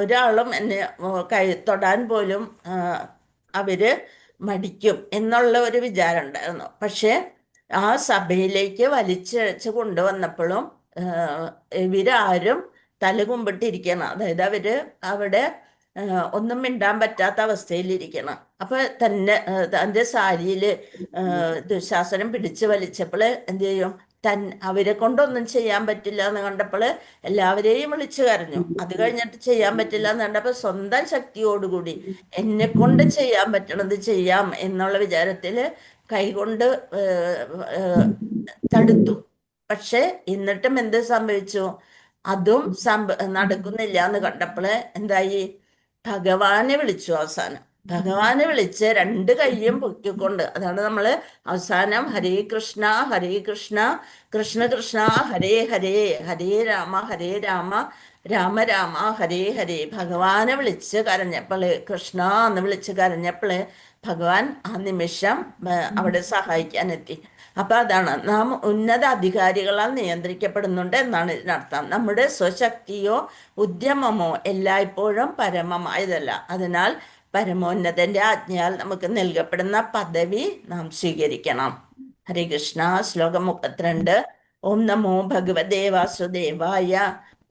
ഒരാളും എന്നെ തൊടാൻ പോലും അവര് മടിക്കും എന്നുള്ള ഒരു വിചാരം ഉണ്ടായിരുന്നു. പക്ഷെ ആ സഭയിലേക്ക് വലിച്ചിഴച്ച് കൊണ്ടുവന്നപ്പോഴും ഇവരാരും തലകുമ്പിട്ടിരിക്കണം. അതായത് അവര് അവിടെ ഒന്നും മിണ്ടാൻ പറ്റാത്ത അവസ്ഥയിലിരിക്കണം. അപ്പൊ തൻ്റെ സാരിയിൽ ദുശാസനം പിടിച്ച് വലിച്ചപ്പോൾ എന്ത് ചെയ്യും, അവരെ കൊണ്ടൊന്നും ചെയ്യാൻ പറ്റില്ല എന്ന് കണ്ടപ്പോൾ എല്ലാവരെയും വിളിച്ചു കരഞ്ഞു. അത് കഴിഞ്ഞിട്ട് ചെയ്യാൻ പറ്റില്ല എന്ന് കണ്ടപ്പോൾ സ്വന്തം ശക്തിയോടുകൂടി എന്നെ കൊണ്ട് ചെയ്യാൻ പറ്റണത് ചെയ്യാം എന്നുള്ള വിചാരത്തിൽ കൈകൊണ്ട് തടുത്തു. പക്ഷെ എന്നിട്ടും എന്ത് സംഭവിച്ചു, അതും നടക്കുന്നില്ല എന്ന് കണ്ടപ്പോൾ എന്തായി, ഭഗവാനെ വിളിച്ചു. അവസാനം ഭഗവാനെ വിളിച്ച് 2 കൈയും പൊക്കിക്കൊണ്ട്, അതാണ് നമ്മൾ അവസാനം ഹരേ കൃഷ്ണ കൃഷ്ണ കൃഷ്ണ ഹരേ ഹരേ, ഹരേ രാമ രാമ രാമ ഹരേ ഹരേ, ഭഗവാനെ വിളിച്ച് കരഞ്ഞപ്പോൾ, കൃഷ്ണ എന്ന് വിളിച്ച് കരഞ്ഞപ്പോൾ ഭഗവാൻ ആ നിമിഷം അവിടെ സഹായിക്കാനെത്തി. അപ്പൊ അതാണ്, നാം ഉന്നത അധികാരികളാൽ നിയന്ത്രിക്കപ്പെടുന്നുണ്ട് എന്നാണ് ഇതിനർത്ഥം. നമ്മുടെ സ്വശക്തിയോ ഉദ്യമമോ എല്ലായ്പ്പോഴും പരമമായതല്ല. അതിനാൽ പരമോന്നതന്റെ ആജ്ഞയാൽ നമുക്ക് നൽകപ്പെടുന്ന പദവി നാം സ്വീകരിക്കണം. ഹരേ കൃഷ്ണ. ശ്ലോകം 32. ഓം നമോ ഭഗവതേ വാസുദേവായ.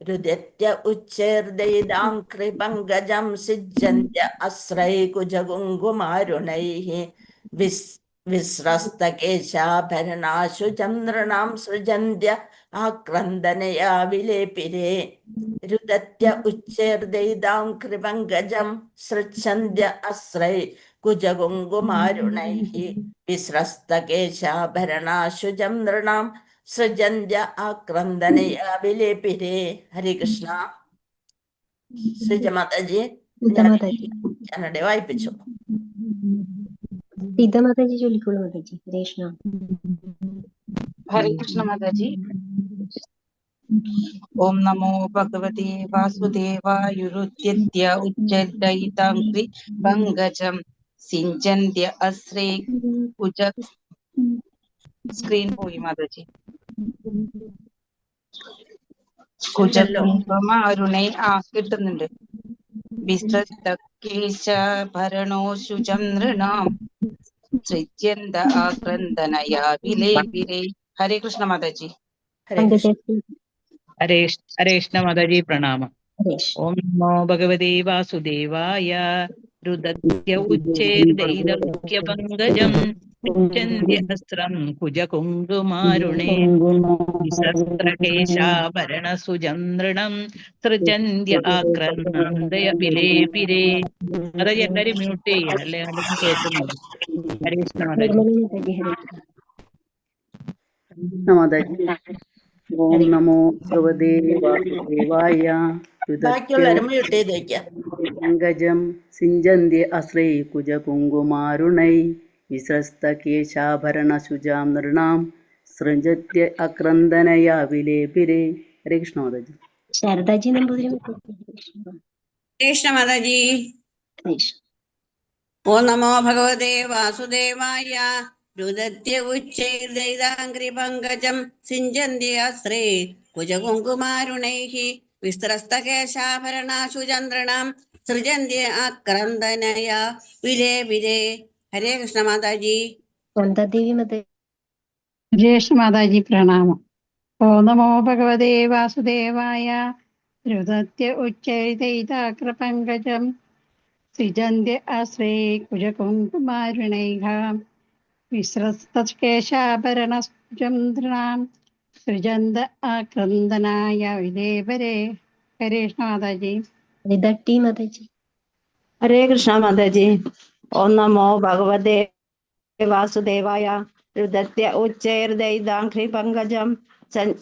രുദത്യ ഉച്ചേർദൈതാംക്രി പങ്കജം സിജ്ജന്ത്യ അശ്രൈ കുജകുങ്കുമാരുണൈഃ വിസ്രസ്തകേശാഭരണാശു ചന്ദ്രണാം സൃജന്ത്യ ആക്രന്ദനയാ വിലേപിരേ. രുദത്യ ഉച്ചേർദൈതാംക്രി പങ്കജം സൃച്ഛന്ത്യ അശ്രൈ കുജകുങ്കുമാരുണൈഃ വിസ്രസ്തകേശാഭരണാശു ചന്ദ്രണാം സൃജന്ത്യ ആക്രന്ദനയാ വിലേപിരേ. ഹരേ കൃഷ്ണ. ശ്രീജമാതാജി, ഞാനവിടെ വായിപ്പിച്ചു. സീതാമാതാജി ചൊല്ലിക്കോളൂ മാതാജി. ഹരേ കൃഷ്ണ. ഹരേ കൃഷ്ണ മാതാജി. ഓം നമോ ഭഗവതേ വാസുദേവായുരുദ്യത്യ ഉജ്ജയിതാംഗ്രി പങ്കജം സിഞ്ചന്ത്യ അശ്രേ കുജ. സ്ക്രീൻ പോയി മാതാജി. കുജകുങ്കുമാരുണൈ കിട്ടുന്നുണ്ട്. വിസ്തൃതകേശാഭരണോഷു ചന്ദ്രണാം സൃജ്യന്ത ആക്രന്ദനയാ വിലേപിരേ. ഹരേ കൃഷ്ണ മാതാജി. ഹരേ കൃഷ്ണ മാതാജി. പ്രണാമം. ഓം നമോ ഭഗവതേ വാസുദേവായ. രുദത്യ ഉച്ചേർദൈതമുഖ്യ പങ്കജം അസ്ത്രം കുജകുങ്കുമാരുണേ വിസസ്ത്രകേശാഭരണസുചന്ദ്രണം സൃജന്ത്യ ആക്രന്ദയ വിലേപിരേ. അതായത് എല്ലാരും മ്യൂട്ട് ചെയ്യുക, അല്ലെ ആരും കേൾക്കുന്നില്ല. ഹരേ കൃഷ്ണ മാതാജി. ഓം നമോ ഭഗവതേ വാസുദേവായ. ബാക്കിയുള്ളവരും മ്യൂട്ട് ചെയ്ത് വയ്ക്കാം. പങ്കജം സിഞ്ചന്ത്യ അശ്രൈ കുജകുങ്കുമാരുണൈ വിസ്രസ്തകേശാഭരണസുജാം നൃണാം സൃജത്യ ആക്രന്ദനയാ വിലേപിരേ. ഹരേ കൃഷ്ണ മാതാജി. ശാരദാജി നമ്പൂതിരി. കൃഷ്ണ മാതാജി. ഓം നമോ ഭഗവതേ വാസുദേവായ. രുദത്യ ഉച്ചൈർദൈതാംഗ്രി പങ്കജം സിഞ്ചന്ത്യാശ്രേ കുജകുങ്കുമാരുണൈഃ വിസ്തൃസ്തകേശാഭരണാശു ചന്ദ്രണാം സൃജന്ത്യ ആക്രന്ദനയാ വിലേപിരേ. ഹരേ കൃഷ്ണ മാതാജി. കൃഷ്ണ മാതാജി. പ്രണാമം. ഓം നമോ ഭഗവതേ വാസുദേവായ. രുദത്യ ഉച്ചൈർദൈതാഗ്ര പങ്കജം സിജന്ത്യ ആശ്രേ കുജകുങ്കുമാരുണൈഃ വിസ്രസ്തകേശാഭരണചന്ദ്രാം സൃജന്ത ആക്രന്ദനായ വിലേപരേ. ഹരേ കൃഷ്ണ മാതാജി. വിദട്ടി മാതാജി. ഹരേ കൃഷ്ണ മാതാജി. ഓം നമോ ഭഗവതേ വാസുദേവായ. രുദത്യ ഉച്ചൈർദൈതാഘ്രി പങ്കജം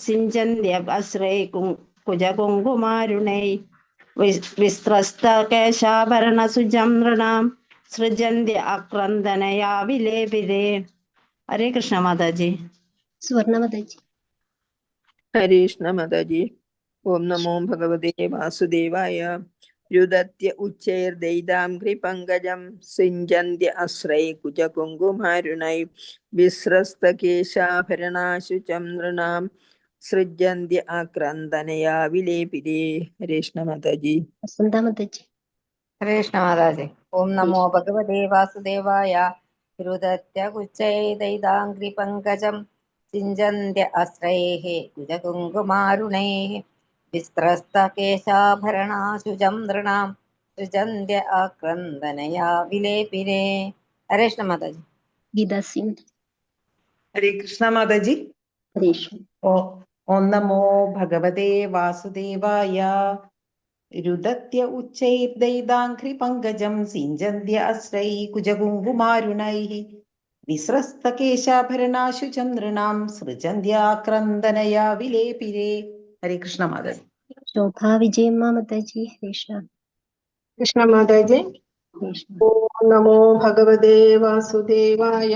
സിഞ്ചന്ത്യ അശ്രൈ കുജകുങ്കുമാരുണൈ വിസ്ത്രസ്ത കേശാഭരണ സുജം നൃണാം സൃജന്ത്യ ആക്രന്ദനയാ വിലേപിരേ. ഹരേ കൃഷ്ണ മാതാജി. സുവർണ മാതാജി. ഹരേ കൃഷ്ണ മാതാജി. ഓം നമോ ഭഗവതേ വാസുദേവായ. രുദത്യ ഉച്ചൈർദൈതാംഘ്രി പങ്കജം സിഞ്ചന്ത്യ അശ്രൈ കുജകുങ്കുമാരുണൈ വിസ്രസ്തകേശാഭരണാശുചം നൃണാം സൃജന്ത്യ ആക്രന്ദനയാ വിലേപിരേ. ഹരേ കൃഷ്ണ മാതാജി. വസന്ത മാതാജി. ഹരേ കൃഷ്ണ മാതാജി. ഓം നമോ ഭഗവതേ വാസുദേവായ. രുദത്യ കുച്ചൈദൈതാംഘ്രി പങ്കജം സിഞ്ചന്ത്യ അശ്രൈഃ കുജകുങ്കുമാരുണൈഃ വിസ്ത്രസ്ത കേശാഭരണാശുചം നൃണാം സൃജന്ത്യ ആക്രന്ദനയാ വിലേപിരേ. ഹരേ കൃഷ്ണ മാതാജി. ഗീതാ സിംഗ്. ഹരേ കൃഷ്ണ മാതാജി. ഹരേ കൃഷ്ണ. ഓം നമോ ഭഗവതേ വാസുദേവായ. രുദത്യ ഉച്ചൈർദൈതാംഘ്രി പങ്കജം സിഞ്ചന്ത്യ അശ്രൈ കുജകുങ്കുമാരുണൈഃ വിസ്രസ്തകേശാഭരണാശുചം നൃണാം സൃജന്ത്യാക്രന്ദനയാ വിലേപിരേ. ഹരേ കൃഷ്ണ മാതാജി. ശോഭാ വിജയമ്മ മാതാജി. ഹരേ കൃഷ്ണ. കൃഷ്ണ മാതാജി. ഓം നമോ ഭഗവതേ വാസുദേവായ.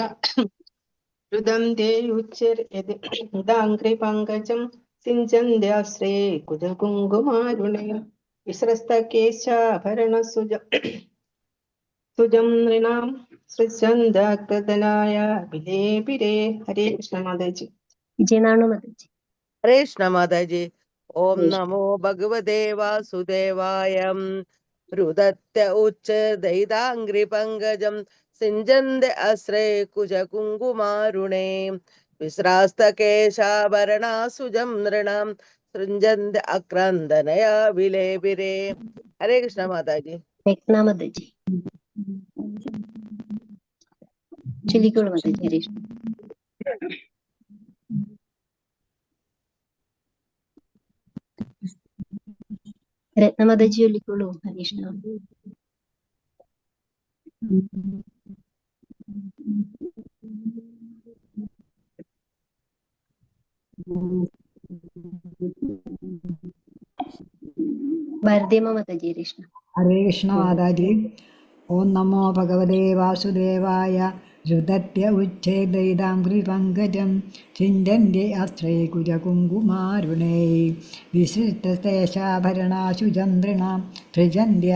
രുദന്തേ ഉച്ചൈർദൈതാംഘ്രി പങ്കജം സിഞ്ചന്ത്യാശ്രേ കുജകുങ്കുമാരുണൈ വിസ്രസ്തകേശാഭരണസുജം നൃണാം സൃജന്ത്യാക്രന്ദനയാ വിലേപിരേ. ഹരേ കൃഷ്ണ മാതാജി. വിജയനാണു മാതാജി. ഹരേ കൃഷ്ണ മാതാജി. ഓം നമോ ഭഗവതേ വാസുദേവായ. രുദത്യ ഉച്ചൈർദൈതാംഘ്രി പങ്കജം സിഞ്ചന്ത്യ അശ്രേ കുജകുങ്കുമാരുണേ വിസ്രാസ്തകേശാഭരണാസുജം നൃണാം സൃജന്ത്യ ആക്രന്ദനയാ വിലേപിരേ. ഹരേ കൃഷ്ണ മാതാജി. രത്ന മാതാജി. ചൊല്ലിക്കോളൂ മാതാജി. ഹരേ കൃഷ്ണ. രത്ന മാതാജി ചൊല്ലിക്കോളൂ. ഹരേ കൃഷ്ണ. ഭാരതീയമ്മ മാതാജി. ഹരേ കൃഷ്ണ. ഹരേ കൃഷ്ണ മാതാജി. ഓം നമോ ഭഗവതേ വാസുദേവായ. രുദത്യ ഉച്ചൈർദൈതാംഘ്രി പങ്കജം ചിന്തന്ത്യ അശ്രൈ കുജകുങ്കുമാരുണൈ വിശിഷ്ടശേഷാഭരണാശുചം നൃണാം സൃജന്ത്യ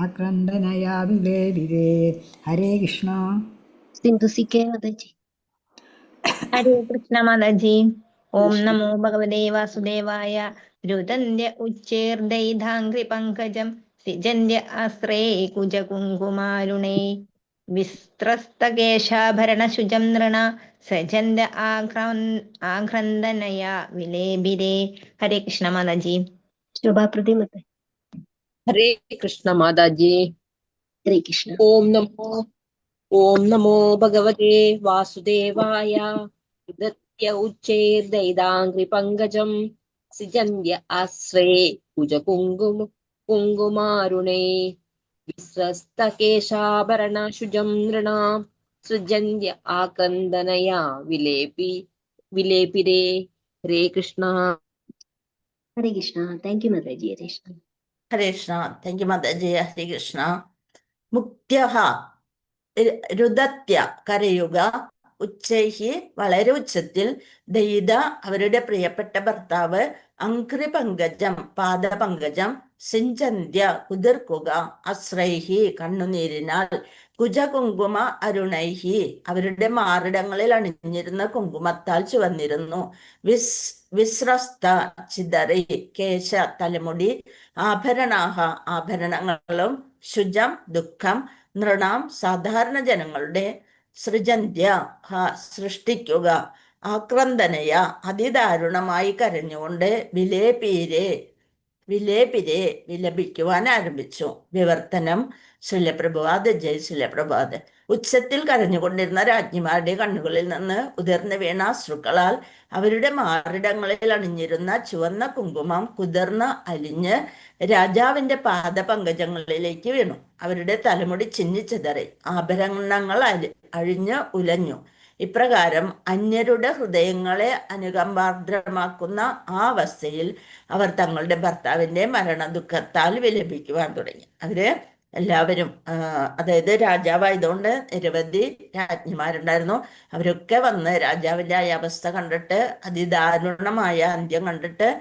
ആക്രന്ദനയാ വിലേപിരേ. ഹരേ കൃഷ്ണ. സിന്ധു സിക്കെ മാതാജി. ഹരേ കൃഷ്ണ മാതാജി. ഓം നമോ ഭഗവതേ വാസുദേവായ. രുദന്ത്യ ഉച്ചൈർദൈതാംഘ്രി പങ്കജം സിജന്ത്യ ആശ്രേ കുജകുങ്കുമാരുണൈ വിസ്ത്രസ്തകേശാഭരണശുചം നൃണ സജന്ത്യ ആക്രന്ദനയാ വിലേപിരേ. ഹരേ കൃഷ്ണ മാതാജി. ശോഭാപ്രതി മാതാജി. ഹരേ കൃഷ്ണ മാതാജി. ഹരേ കൃഷ്ണ. ഓം നമോ ഭഗവതേ വാസുദേവായ. രുദത്യ ഉച്ചൈർദൈതാംഘ്രി പങ്കജം സിജന്ത്യ ആശ്രേ കുജകുങ്കുമാരുണൈ വിസ്രസ്തകേശാഭരണാശുചം നൃണാം സൃജന്ത്യ ആക്രന്ദനയാ വിലേപിരേ. Hare Krishna. Hare Krishna. Thank you Mataji. Hare Krishna. Hare Krishna. Thank you Mataji. Hare Krishna. മുക്ത്യഃ രുദത്യ കരയുക. ഉച്ചൈഹി വളരെ ഉച്ചത്തിൽ. ദയിത അവരുടെ പ്രിയപ്പെട്ട ഭർത്താവ്. അംഘ്രി പങ്കജം പാദപങ്കജം. സിഞ്ചന്ത്യ കുതിർക്കുക. അശ്രൈഹി കണ്ണുനീരിനാൽ. കുജകുങ്കുമ അരുണൈഹി അവരുടെ മാറിടങ്ങളിൽ അണിഞ്ഞിരുന്ന കുങ്കുമത്താൽ ചുവന്നിരുന്നു. വിസ്രസ്ത ചിതറി. കേശ തലമുടി. ആഭരണാഹ ആഭരണങ്ങളും. ശുചം ദുഃഖം. നൃണാം സാധാരണ ജനങ്ങളുടെ. സൃജന്ത്യ സൃഷ്ടിക്കുക. ആക്രന്ദനയ അതിദാരുണമായി കരഞ്ഞുകൊണ്ട്. വിലേപീരെ വിലേപിരെ വിലപിക്കുവാൻ ആരംഭിച്ചു. വിവർത്തനം. ശ്രീലപ്രഭുപാദ്. ജയ് ശ്രീലപ്രഭുപാദ്. ഉച്ചത്തിൽ കരഞ്ഞുകൊണ്ടിരുന്ന രാജ്ഞിമാരുടെ കണ്ണുകളിൽ നിന്ന് ഉതിർന്നു വീണ അശ്രുക്കളാൽ അവരുടെ മാറിടങ്ങളിൽ അണിഞ്ഞിരുന്ന ചുവന്ന കുങ്കുമം കുതിർന്ന് അലിഞ്ഞ് രാജാവിന്റെ പാദപങ്കജങ്ങളിലേക്ക് വീണു. അവരുടെ തലമുടി ചിന്നിച്ചിതറി, ആഭരണങ്ങൾ അഴിഞ്ഞ് ഉലഞ്ഞു. ഇപ്രകാരം അന്യരുടെ ഹൃദയങ്ങളെ അനുകമ്പാർദ്രമാക്കുന്ന ആ അവസ്ഥയിൽ അവർ തങ്ങളുടെ ഭർത്താവിന്റെ മരണദുഃഖത്താൽ വിലപിക്കുവാൻ തുടങ്ങി. അവര് എല്ലാവരും, അതായത് രാജാവായതുകൊണ്ട് നിരവധി രാജ്ഞിമാരുണ്ടായിരുന്നു. അവരൊക്കെ വന്ന് രാജാവിന്റെ ആ അവസ്ഥ കണ്ടിട്ട്, അതിദാരുണമായ അന്ത്യം കണ്ടിട്ട്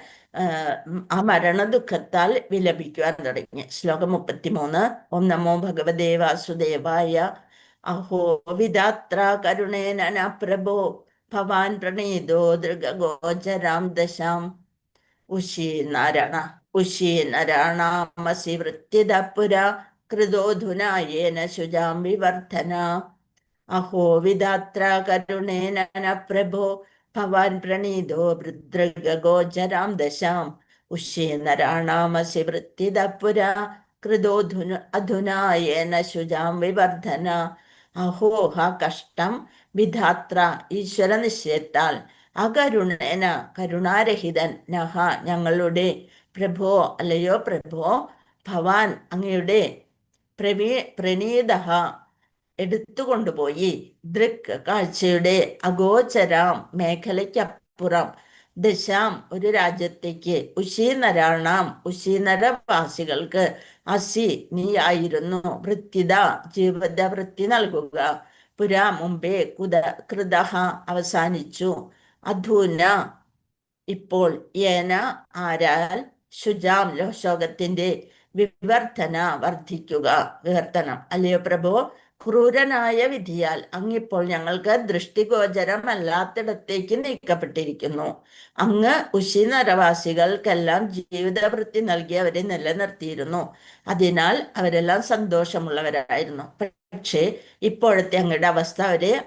ആ മരണദുഃഖത്താൽ വിലപിക്കുവാൻ തുടങ്ങി. ശ്ലോകം 33. ഓം നമോ ഭഗവതേ വാസുദേവായ. അഹോ വിധാത്ര കരുണേന പ്രഭോ ഭവാൻ പ്രണീതോ ദൃഗഗോചരാം ദശാം ഉശീനരാണാമസി വൃത്തിദ പുര കൃതോധുനായേന ശുചാം വിവർധന. അഹോ വിധാത്ര കരുണേന പ്രഭോ ഭവാൻ പ്രണീതോ ദൃഗഗോചരാം ദശാം ഉശീനരാണാമസി വൃത്തിദ പുര കൃതോധുനായേന ശുചാം വിവർധന. അഹോ ഹ കഷ്ടം വിധാത്ര ഈശ്വര നിശ്ചയത്താൽ, അകരുണേന കരുണാരഹിതൻ, നഹ ഞങ്ങളുടെ, പ്രഭോ അല്ലയോ പ്രഭോ, ഭവാൻ അങ്ങയുടെ, പ്രണീത എടുത്തുകൊണ്ടുപോയി, ദൃക് കാഴ്ചയുടെ, അഗോചരാം മേഖലയ്ക്കപ്പുറം, ദശാം ഒരു രാജ്യത്തേക്ക്, ഉശീനരാണാം ഉശീനരവാസികൾക്ക്, അസി നീയായിരുന്നു, വൃത്തിത ജീവിതവൃത്തി നൽകുക, പുര മുമ്പേ, കൃത അവസാനിച്ചു, അധുന ഇപ്പോൾ, യേന ആരാൽ, ശുചാം ശോകത്തിന്റെ, വിവർധന വർദ്ധിക്കുക. വിവർത്തനം. അല്ലയോ പ്രഭോ, ക്രൂരനായ വിധിയാൽ അങ്ങിപ്പോൾ ഞങ്ങൾക്ക് ദൃഷ്ടിഗോചരമല്ലാത്തിടത്തേക്ക് നീക്കപ്പെട്ടിരിക്കുന്നു. അങ്ങ് ഉശീനരവാസികൾക്കെല്ലാം ജീവിതവൃത്തി നൽകി അവരെ നിലനിർത്തിയിരുന്നു. അതിനാൽ അവരെല്ലാം സന്തോഷമുള്ളവരായിരുന്നു. പക്ഷേ ഇപ്പോഴത്തെ അങ്ങയുടെ അവസ്ഥ അവരെ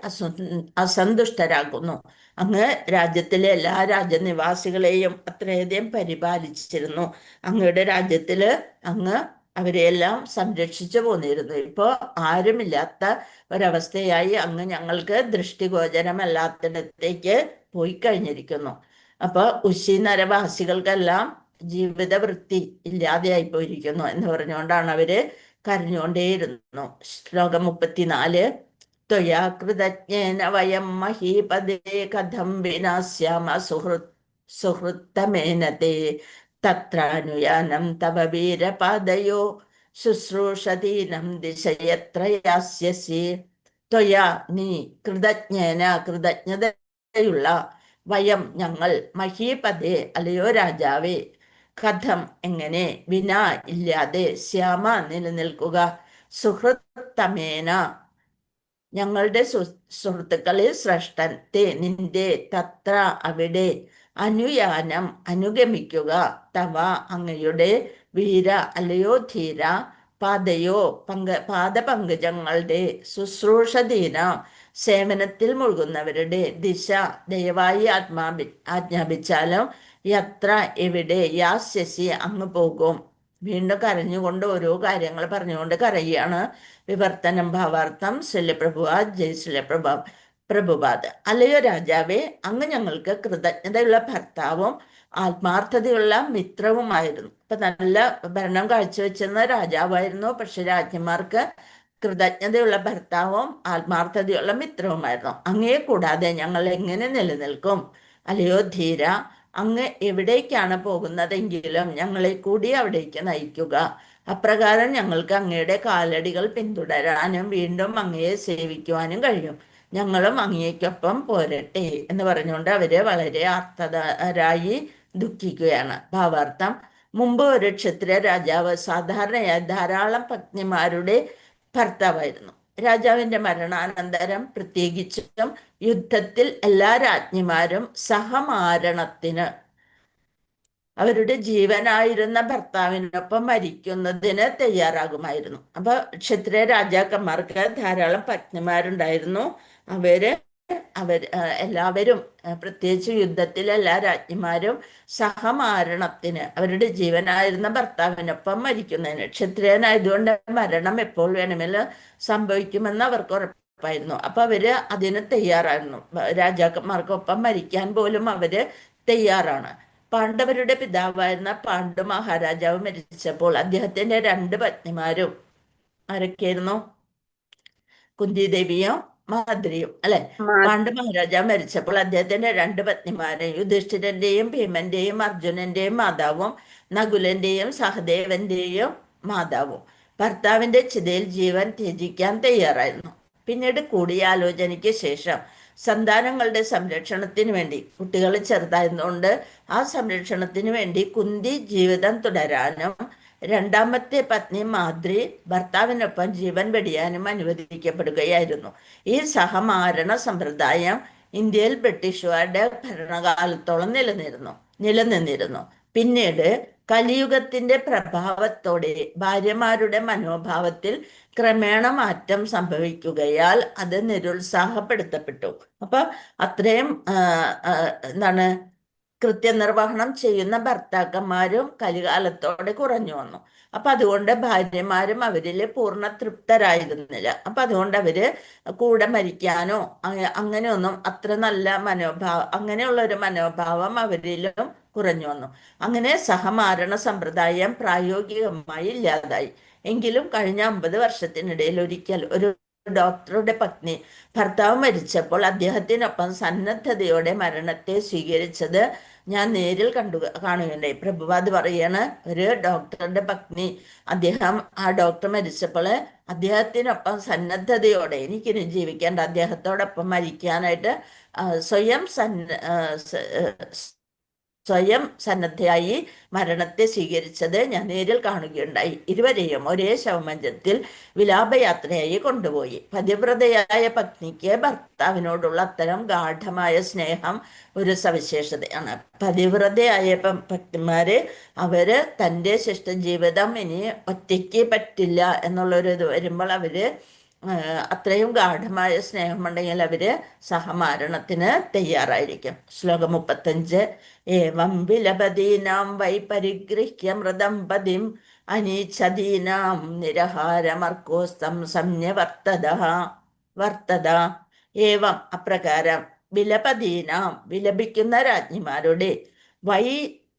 അസന്തുഷ്ടരാകുന്നു. അങ്ങ് രാജ്യത്തിലെ എല്ലാ രാജ്യനിവാസികളെയും അത്രയധികം പരിപാലിച്ചിരുന്നു. അങ്ങയുടെ രാജ്യത്തില് അങ്ങ് അവരെയെല്ലാം സംരക്ഷിച്ചു പോന്നിരുന്നു. ഇപ്പോൾ ആരുമില്ലാത്ത ഒരവസ്ഥയായി അങ്ങ് ഞങ്ങൾക്ക് ദൃഷ്ടിഗോചരമല്ലാത്തിടത്തേക്ക് പോയി കഴിഞ്ഞിരിക്കുന്നു. അപ്പൊ ഉശീനരവാസികൾക്കെല്ലാം ജീവിതവൃത്തി ഇല്ലാതെയായി പോയിരിക്കുന്നു എന്ന് പറഞ്ഞുകൊണ്ടാണ് അവര് കരഞ്ഞുകൊണ്ടേയിരുന്നു. ശ്ലോകം 34. ത്വയാ കൃതജ്ഞേന വയം മഹീപദേ കഥം വിനാസ്യാമ സുഹൃത്തമേനതേ തത്രാനുയാനം തവ വീരപാദയോ ശുശ്രൂഷതീനം ദിശയത്ര യാസ്യസി. ത്വയാ നീ, കൃതജ്ഞേന കൃതജ്ഞതയുള്ള, വയം ഞങ്ങൾ, മഹീപദേ അല്ലയോ രാജാവേ, കഥം എങ്ങനെ, വിനാ ഇല്ലാതെ, ശ്യാമ നിലനിൽക്കുക, സുഹൃത്തമേന ഞങ്ങളുടെ സുഹൃത്തുക്കളിൽ ശ്രേഷ്ഠൻ, തേ നിന്റെ, തത്ര അവിടെ, അനുയാനം അനുഗമിക്കുക, തവ അങ്ങയുടെ, വീര അല്ലയോ ധീര, പാദയോ പാദപങ്കജങ്ങളുടെ, ശുശ്രൂഷധീന സേവനത്തിൽ മുഴുകുന്നവരുടെ, ദിശ ദയവായി ആജ്ഞാപിച്ചാലും, യത്ര എവിടെ, യാസ്യസി അങ്ങ് പോകും. വീണ്ടും കരഞ്ഞുകൊണ്ട് ഓരോ കാര്യങ്ങൾ പറഞ്ഞുകൊണ്ട് കരയാണ്. വിവർത്തനം. ഭാവാർത്ഥം. ശ്രീലപ്രഭുപാദ്. ജയ് ശ്രീലപ്രഭുപാദ്. അല്ലയോ രാജാവേ, അങ്ങ് ഞങ്ങൾക്ക് കൃതജ്ഞതയുള്ള ഭർത്താവും ആത്മാർത്ഥതയുള്ള മിത്രവുമായിരുന്നു. ഇപ്പൊ നല്ല ഭരണം കാഴ്ചവെച്ചെന്ന രാജാവായിരുന്നു. പക്ഷെ രാജ്ഞിമാർക്ക് കൃതജ്ഞതയുള്ള ഭർത്താവും ആത്മാർത്ഥതയുള്ള മിത്രവുമായിരുന്നു. അങ്ങയെ കൂടാതെ ഞങ്ങൾ എങ്ങനെ നിലനിൽക്കും? അല്ലയോ ധീര, അങ്ങ് എവിടേക്കാണ് പോകുന്നതെങ്കിലും ഞങ്ങളെ കൂടി അവിടേക്ക് നയിക്കുക. അപ്രകാരം ഞങ്ങൾക്ക് അങ്ങയുടെ കാലടികൾ പിന്തുടരാനും വീണ്ടും അങ്ങയെ സേവിക്കുവാനും കഴിയും. ഞങ്ങളും അങ്ങേക്കൊപ്പം പോരട്ടെ എന്ന് പറഞ്ഞുകൊണ്ട് അവര് വളരെ ആർത്തരായി ദുഃഖിക്കുകയാണ്. ഭാവാർത്ഥം. മുമ്പ് ഒരു ക്ഷത്രിയ രാജാവ് സാധാരണയായി ധാരാളം പത്നിമാരുടെ ഭർത്താവായിരുന്നു. രാജാവിന്റെ മരണാനന്തരം പ്രത്യേകിച്ചും യുദ്ധത്തിൽ എല്ലാ രാജ്ഞിമാരും സഹമാരണത്തിന് അവരുടെ ജീവനായിരുന്ന ഭർത്താവിനൊപ്പം മരിക്കുന്നതിന് തയ്യാറാകുമായിരുന്നു. അപ്പൊ ക്ഷത്രിയ രാജാക്കന്മാർക്ക് ധാരാളം പത്നിമാരുണ്ടായിരുന്നു. അവര് എല്ലാവരും പ്രത്യേകിച്ച് യുദ്ധത്തിലെ എല്ലാ രാജ്ഞിമാരും സഹമാരണത്തിന് അവരുടെ ജീവനായിരുന്ന ഭർത്താവിനൊപ്പം മരിക്കുന്നതിന്, ക്ഷത്രിയനായതുകൊണ്ട് മരണം എപ്പോൾ വേണമെങ്കിലും സംഭവിക്കുമെന്ന് അവർക്ക് ഉറപ്പായിരുന്നു. അപ്പൊ അവര് അതിന് തയ്യാറായിരുന്നു. രാജാക്കന്മാർക്കൊപ്പം മരിക്കാൻ പോലും അവര് തയ്യാറാണ്. പാണ്ഡവരുടെ പിതാവായിരുന്ന പാണ്ഡു മഹാരാജാവ് മരിച്ചപ്പോൾ അദ്ദേഹത്തിന്റെ 2 പത്നിമാരും ആരൊക്കെയായിരുന്നു? കുന്തിദേവിയും മാദ്രിയും അല്ലെ. പാണ്ഡു മഹാരാജാവ് മരിച്ചപ്പോൾ അദ്ദേഹത്തിന്റെ 2 പത്നിമാരെ, യുധിഷ്ഠിരന്റെയും ഭീമന്റെയും അർജുനന്റെയും മാതാവും നകുലന്റെയും സഹദേവന്റെയും മാതാവും ഭർത്താവിന്റെ ചിതയിൽ ജീവൻ ത്യജിക്കാൻ തയ്യാറായിരുന്നു. പിന്നീട് കൂടിയാലോചനയ്ക്ക് ശേഷം സന്താനങ്ങളുടെ സംരക്ഷണത്തിന് വേണ്ടി, കുട്ടികൾ ചെറുതായതുകൊണ്ട് ആ സംരക്ഷണത്തിന് വേണ്ടി കുന്തി ജീവിതം തുടരാനും 2ാമത്തെ പത്നി മാദ്രി ഭർത്താവിനൊപ്പം ജീവൻ വെടിയാനും അനുവദിക്കപ്പെടുകയായിരുന്നു. ഈ സഹമാരണ സമ്പ്രദായം ഇന്ത്യയിൽ ബ്രിട്ടീഷുകാരുടെ ഭരണകാലത്തോളം നിലനിന്നിരുന്നു. പിന്നീട് കലിയുഗത്തിന്റെ പ്രഭാവത്തോടെ ഭാര്യമാരുടെ മനോഭാവത്തിൽ ക്രമേണ മാറ്റം സംഭവിക്കുകയാൽ അത് നിരുത്സാഹപ്പെടുത്തപ്പെട്ടു. അപ്പൊ അത്രയും എന്താണ് കൃത്യനിർവഹണം ചെയ്യുന്ന ഭർത്താക്കന്മാരും കലികാലത്തോടെ കുറഞ്ഞു വന്നു. അപ്പൊ അതുകൊണ്ട് ഭാര്യമാരും അവരിൽ പൂർണ്ണ തൃപ്തരായിരുന്നില്ല. അപ്പൊ അതുകൊണ്ട് അവര് കൂടെ മരിക്കാനോ അങ്ങനെയൊന്നും അത്ര നല്ല അങ്ങനെയുള്ള ഒരു മനോഭാവം അവരിലും കുറഞ്ഞു വന്നു. അങ്ങനെ സഹമാരണ സമ്പ്രദായം പ്രായോഗികമായി ഇല്ലാതായി. എങ്കിലും കഴിഞ്ഞ 50 വർഷത്തിനിടയിൽ ഒരിക്കൽ ഒരു ഡോക്ടറുടെ പത്നി ഭർത്താവ് മരിച്ചപ്പോൾ അദ്ദേഹത്തിനൊപ്പം സന്നദ്ധതയോടെ മരണത്തെ സ്വീകരിച്ചത് ഞാൻ നേരിൽ കാണുകയുണ്ടായി. പ്രഭുപാദ് പറയാണ്, ഒരു ഡോക്ടറുടെ പത്നി, ആ ഡോക്ടർ മരിച്ചപ്പോൾ അദ്ദേഹത്തിനൊപ്പം സന്നദ്ധതയോടെ, എനിക്കിനി ജീവിക്കേണ്ട, അദ്ദേഹത്തോടൊപ്പം മരിക്കാനായിട്ട് സ്വയം സന്നദ്ധയായി മരണത്തെ സ്വീകരിച്ചത് ഞാൻ നേരിൽ കാണുകയുണ്ടായി. ഇരുവരെയും ഒരേ ശവമഞ്ചത്തിൽ വിലാപയാത്രയായി കൊണ്ടുപോയി. പതിവ്രതയായ പത്നിക്ക് ഭർത്താവിനോടുള്ള അത്തരം ഗാഠമായ സ്നേഹം ഒരു സവിശേഷതയാണ്. പതിവ്രതയായ ഭക്തിമാര് അവര് തൻ്റെ ശിഷ്ടജീവിതം ഇനി ഒറ്റയ്ക്ക് പറ്റില്ല എന്നുള്ളൊരു ഇത് വരുമ്പോൾ അവര് അത്രയും ഗാഠമായ സ്നേഹമുണ്ടെങ്കിൽ അവര് സഹമാരണത്തിന് തയ്യാറായിരിക്കും. ശ്ലോകം 35. ഏവം വിലപദീനാം വൈ പരിഗൃഹ്യ മൃതം പതിം അനീച്ഛദീനാം നിരഹാരമർക്കോസ്തം വർത്തത. ഏവം അപ്രകാരം വിലപദീനാം വിലപിക്കുന്ന രാജ്ഞിമാരുടെ വൈ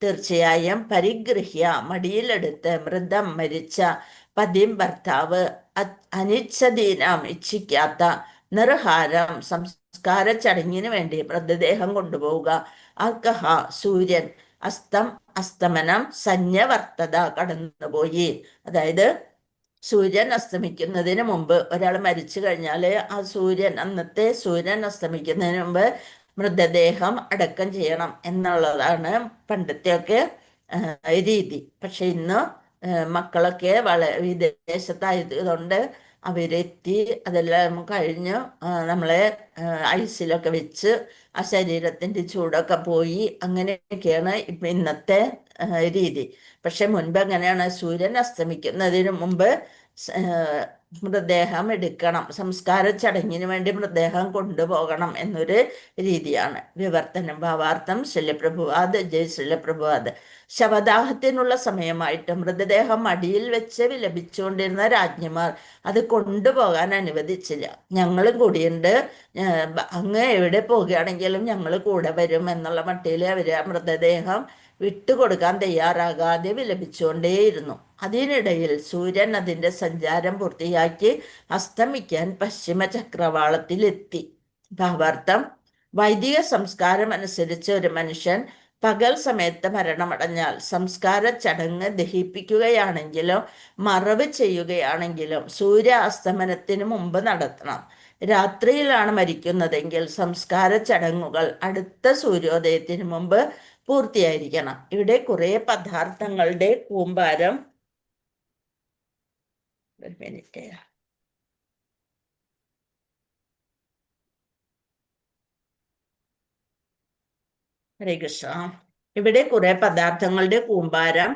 തീർച്ചയായും പരിഗൃഹ്യ മടിയിലെടുത്ത് മൃതം മരിച്ച പതിം ഭർത്താവ് അനിച്ഛദീനാം ഇച്ഛിക്കാത്ത നിർഹാരം സംസ്കാര ചടങ്ങിന് വേണ്ടി മൃതദേഹം കൊണ്ടുപോവുക. അർക്കഹ സൂര്യൻ അസ്തമനം സഞ്ജവർത്തത കടന്നുപോയി. അതായത് സൂര്യൻ അസ്തമിക്കുന്നതിന് മുമ്പ് ഒരാൾ മരിച്ചു കഴിഞ്ഞാൽ അന്നത്തെ സൂര്യൻ അസ്തമിക്കുന്നതിന് മുമ്പ് മൃതദേഹം അടക്കം ചെയ്യണം എന്നുള്ളതാണ് പണ്ടത്തെയൊക്കെ രീതി. പക്ഷെ ഇന്ന് മക്കളൊക്കെ വിദേശത്തായതുകൊണ്ട് അവരെത്തി അതെല്ലാം കഴിഞ്ഞ് നമ്മളെ ഐസിലൊക്കെ വെച്ച് ആ ശരീരത്തിൻ്റെ ചൂടൊക്കെ പോയി അങ്ങനെയൊക്കെയാണ് ഇപ്പം ഇന്നത്തെ രീതി. പക്ഷെ മുൻപ് എങ്ങനെയാണ്? സൂര്യൻ അസ്തമിക്കുന്നതിന് മുമ്പ് മൃതദേഹം എടുക്കണം, സംസ്കാര ചടങ്ങിന് വേണ്ടി മൃതദേഹം കൊണ്ടുപോകണം എന്നൊരു രീതിയാണ്. വിവർത്തനം ഭാവാർത്ഥം ശല്യപ്രഭുവാദ് ജയ് ശല്യപ്രഭുവാദ്. ശവദാഹത്തിനുള്ള സമയമായിട്ട് മൃതദേഹം അടിയിൽ വെച്ച് വിലപിച്ചുകൊണ്ടിരുന്ന രാജ്ഞിമാർ അത് കൊണ്ടുപോകാൻ അനുവദിച്ചില്ല. ഞങ്ങളും കൂടിയുണ്ട്, അങ്ങ് എവിടെ പോകുകയാണെങ്കിലും ഞങ്ങൾ കൂടെ വരും എന്നുള്ള മട്ടിൽ അവർ ആ മൃതദേഹം വിട്ടുകൊടുക്കാൻ തയ്യാറാകാതെ വിലപിച്ചുകൊണ്ടേയിരുന്നു. അതിനിടയിൽ സൂര്യൻ അതിൻ്റെ സഞ്ചാരം പൂർത്തിയാക്കി അസ്തമിക്കാൻ പശ്ചിമ ചക്രവാളത്തിലെത്തി. ഭാവാർത്ഥം: വൈദിക സംസ്കാരം അനുസരിച്ച് ഒരു മനുഷ്യൻ പകൽ സമയത്ത് മരണമടഞ്ഞാൽ സംസ്കാര ചടങ്ങ് ദഹിപ്പിക്കുകയാണെങ്കിലും മറവ് ചെയ്യുകയാണെങ്കിലും സൂര്യാസ്തമനത്തിന് മുമ്പ് നടത്തണം. രാത്രിയിലാണ് മരിക്കുന്നതെങ്കിൽ സംസ്കാര ചടങ്ങുകൾ അടുത്ത സൂര്യോദയത്തിന് മുമ്പ് പൂർത്തിയായിരിക്കണം. ഇവിടെ കുറെ പദാർത്ഥങ്ങളുടെ കൂമ്പാരം. ഒരു മിനിറ്റ്. ഹരേ കൃഷ്ണ. ഇവിടെ കുറെ പദാർത്ഥങ്ങളുടെ കൂമ്പാരം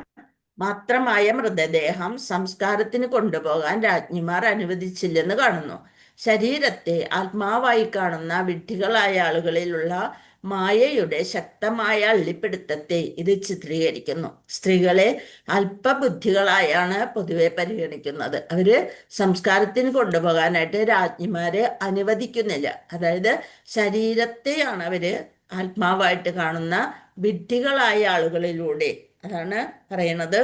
മാത്രമായ മൃതദേഹം സംസ്കാരത്തിന് കൊണ്ടുപോകാൻ രാജ്ഞിമാർ അനുവദിച്ചില്ലെന്ന് കാണുന്നു. ശരീരത്തെ ആത്മാവായി കാണുന്ന വിഡ്ഢികളായ ആളുകളിലുള്ള മായയുടെ ശക്തമായ അള്ളിപ്പിടുത്തത്തെ ഇത് ചിത്രീകരിക്കുന്നു. സ്ത്രീകളെ അല്പബുദ്ധികളായാണ് പൊതുവെ പരിഗണിക്കുന്നത്. അവര് സംസ്കാരത്തിന് കൊണ്ടുപോകാനായിട്ട് രാജ്ഞിമാരെ അനുവദിക്കുന്നില്ല. അതായത് ശരീരത്തെയാണ് അവര് ആത്മാവായിട്ട് കാണുന്ന വിഡ്ഢികളായ ആളുകളിലൂടെ, അതാണ് പറയണത്,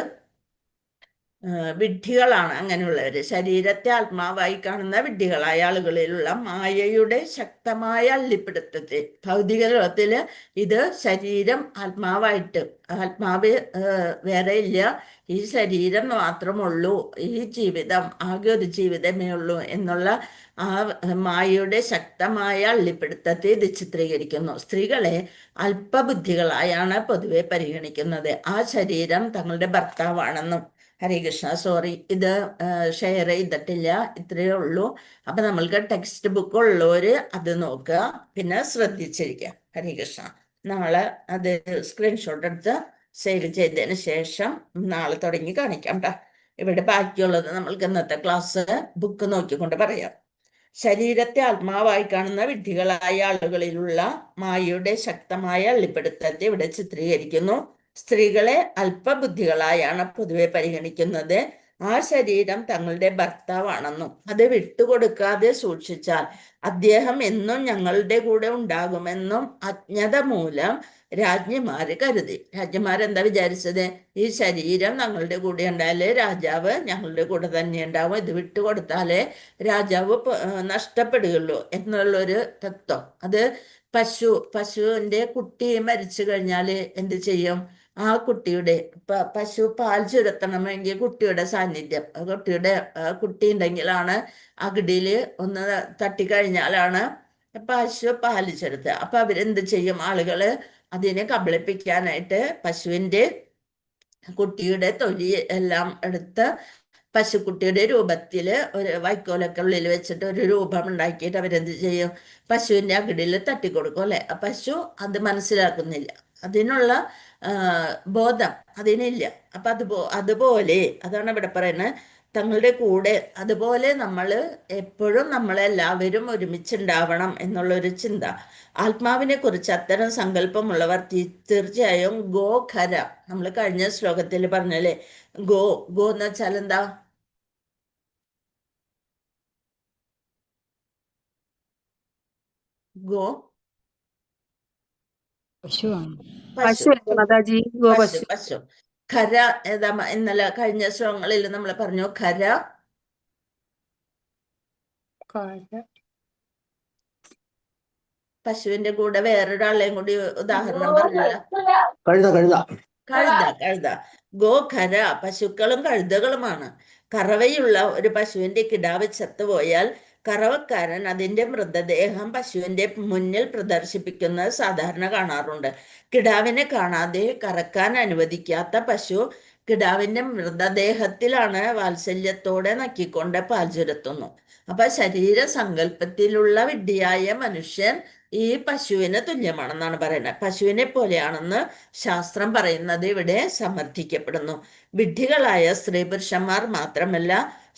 വിഡ്ഢികളാണ് അങ്ങനെയുള്ളവര്. ശരീരത്തെ ആത്മാവായി കാണുന്ന വിഡ്ഢികളായ ആളുകളിലുള്ള മായയുടെ ശക്തമായ അള്ളിപ്പിടുത്തത്തെ, ഭൗതിക ലോകത്തില് ഇത് ശരീരം ആത്മാവായിട്ട്, ആത്മാവ് വേറെ ഇല്ല, ഈ ശരീരം മാത്രമുള്ളൂ, ഈ ജീവിതം ആകെ ഒരു ജീവിതമേ ഉള്ളൂ എന്നുള്ള ആ മായയുടെ ശക്തമായ അള്ളിപ്പിടുത്തത്തെ ഇത് ചിത്രീകരിക്കുന്നു. സ്ത്രീകളെ അല്പബുദ്ധികളായാണ് പൊതുവെ പരിഗണിക്കുന്നത്. ആ ശരീരം തങ്ങളുടെ ഭർത്താവാണെന്നും. ഹരേ കൃഷ്ണ. സോറി, ഇത് ഷെയർ ചെയ്തിട്ടില്ല, ഇത്രയേ ഉള്ളൂ. അപ്പൊ നമ്മൾക്ക് ടെക്സ്റ്റ് ബുക്ക് ഉള്ളവര് അത് നോക്കുക, പിന്നെ ശ്രദ്ധിച്ചിരിക്കുക. ഹരേ കൃഷ്ണ. നാളെ അത് സ്ക്രീൻഷോട്ട് എടുത്ത് സേവ് ചെയ്തതിന് ശേഷം നാളെ തുടങ്ങി കാണിക്കാം ട്ടാ. ഇവിടെ ബാക്കിയുള്ളത് നമ്മൾക്ക് ഇന്നത്തെ ക്ലാസ് ബുക്ക് നോക്കിക്കൊണ്ട് പറയാം. ശരീരത്തെ ആത്മാവായി കാണുന്ന വിഡ്ഢികളായ ആളുകളിലുള്ള മായയുടെ ശക്തമായ അള്ളിപ്പിടുത്തത്തെ ഇവിടെ ചിത്രീകരിക്കുന്നു. സ്ത്രീകളെ അല്പബുദ്ധികളായാണ് പൊതുവെ പരിഗണിക്കുന്നത്. ആ ശരീരം തങ്ങളുടെ ഭർത്താവാണെന്നും അത് വിട്ടുകൊടുക്കാതെ സൂക്ഷിച്ചാൽ അദ്ദേഹം എന്നും ഞങ്ങളുടെ കൂടെ ഉണ്ടാകുമെന്നും അജ്ഞത മൂലം രാജ്ഞിമാര് കരുതി. രാജ്ഞിമാരെന്താ വിചാരിച്ചത്? ഈ ശരീരം ഞങ്ങളുടെ കൂടെ ഉണ്ടായാലേ രാജാവ് ഞങ്ങളുടെ കൂടെ തന്നെ ഉണ്ടാവും, ഇത് വിട്ടുകൊടുത്താലേ രാജാവ് നഷ്ടപ്പെടുകയുള്ളൂ എന്നുള്ളൊരു തത്വം. അത് പശുവിന്റെ കുട്ടി മരിച്ചു കഴിഞ്ഞാൽ എന്ത് ചെയ്യും? ആ കുട്ടിയുടെ പശു പാൽ ചുരത്തണമെങ്കിൽ കുട്ടിയുടെ സാന്നിധ്യം, കുട്ടി ഉണ്ടെങ്കിലാണ് അകിടിയില് ഒന്ന് തട്ടിക്കഴിഞ്ഞാലാണ് പശു പാല് ചുരത്തുക. അപ്പൊ അവരെന്ത് ചെയ്യും? ആളുകള് അതിനെ കബളിപ്പിക്കാനായിട്ട് പശുവിന്റെ കുട്ടിയുടെ തൊലി എല്ലാം എടുത്ത് പശുക്കുട്ടിയുടെ രൂപത്തില് ഒരു വൈക്കോലൊക്കെ ഉള്ളിൽ വെച്ചിട്ട് ഒരു രൂപം ഉണ്ടാക്കിയിട്ട് അവരെന്ത് ചെയ്യും? പശുവിന്റെ അകിടിയിൽ തട്ടിക്കൊടുക്കും അല്ലെ. പശു അത് മനസ്സിലാക്കുന്നില്ല, അതിനുള്ള ബോധം അതിനില്ല. അപ്പൊ അതുപോലെ അതാണ് ഇവിടെ പറയുന്നത്, തങ്ങളുടെ കൂടെ. അതുപോലെ നമ്മൾ എപ്പോഴും നമ്മളെല്ലാവരും ഒരുമിച്ചുണ്ടാവണം എന്നുള്ളൊരു ചിന്ത. ആത്മാവിനെ കുറിച്ച് അത്തരം സങ്കല്പമുള്ളവർ തീർച്ചയായും ഗോഖര, നമ്മൾ കഴിഞ്ഞ ശ്ലോകത്തിൽ പറഞ്ഞല്ലേ, ഗോ എന്ന് വെച്ചാൽ എന്താ? ഗോ പശുവാണ്. പശു. ഖര ഏതാ? ഇന്നലെ കഴിഞ്ഞ ശ്ലോകങ്ങളിൽ നമ്മൾ പറഞ്ഞു ഖര. പശുവിന്റെ കൂടെ വേറൊരാളെയും കൂടി ഉദാഹരണം പറഞ്ഞല്ലോ. കഴുത. ഗോഖര, പശുക്കളും കഴുതകളുമാണ്. കറവയുള്ള ഒരു പശുവിന്റെ കിടാവ് ചത്തുപോയാൽ കറവക്കാരൻ അതിന്റെ മൃതദേഹം പശുവിന്റെ മുന്നിൽ പ്രദർശിപ്പിക്കുന്നത് സാധാരണ കാണാറുണ്ട്. കിടാവിനെ കാണാതെ കറക്കാൻ അനുവദിക്കാത്ത പശു കിടാവിന്റെ മൃതദേഹത്തിലാണ് വാത്സല്യത്തോടെ നക്കിക്കൊണ്ട് പാൽ ചുരത്തുന്നു. അപ്പൊ ശരീര സങ്കല്പത്തിലുള്ള വിഡ്ഢിയായ മനുഷ്യൻ ഈ പശുവിന് തുല്യമാണെന്നാണ് പറയുന്നത്. പശുവിനെ പോലെയാണെന്ന് ശാസ്ത്രം പറയുന്നത് ഇവിടെ സമർത്ഥിക്കപ്പെടുന്നു. വിഡ്ഢികളായ സ്ത്രീ പുരുഷന്മാർ മാത്രമല്ല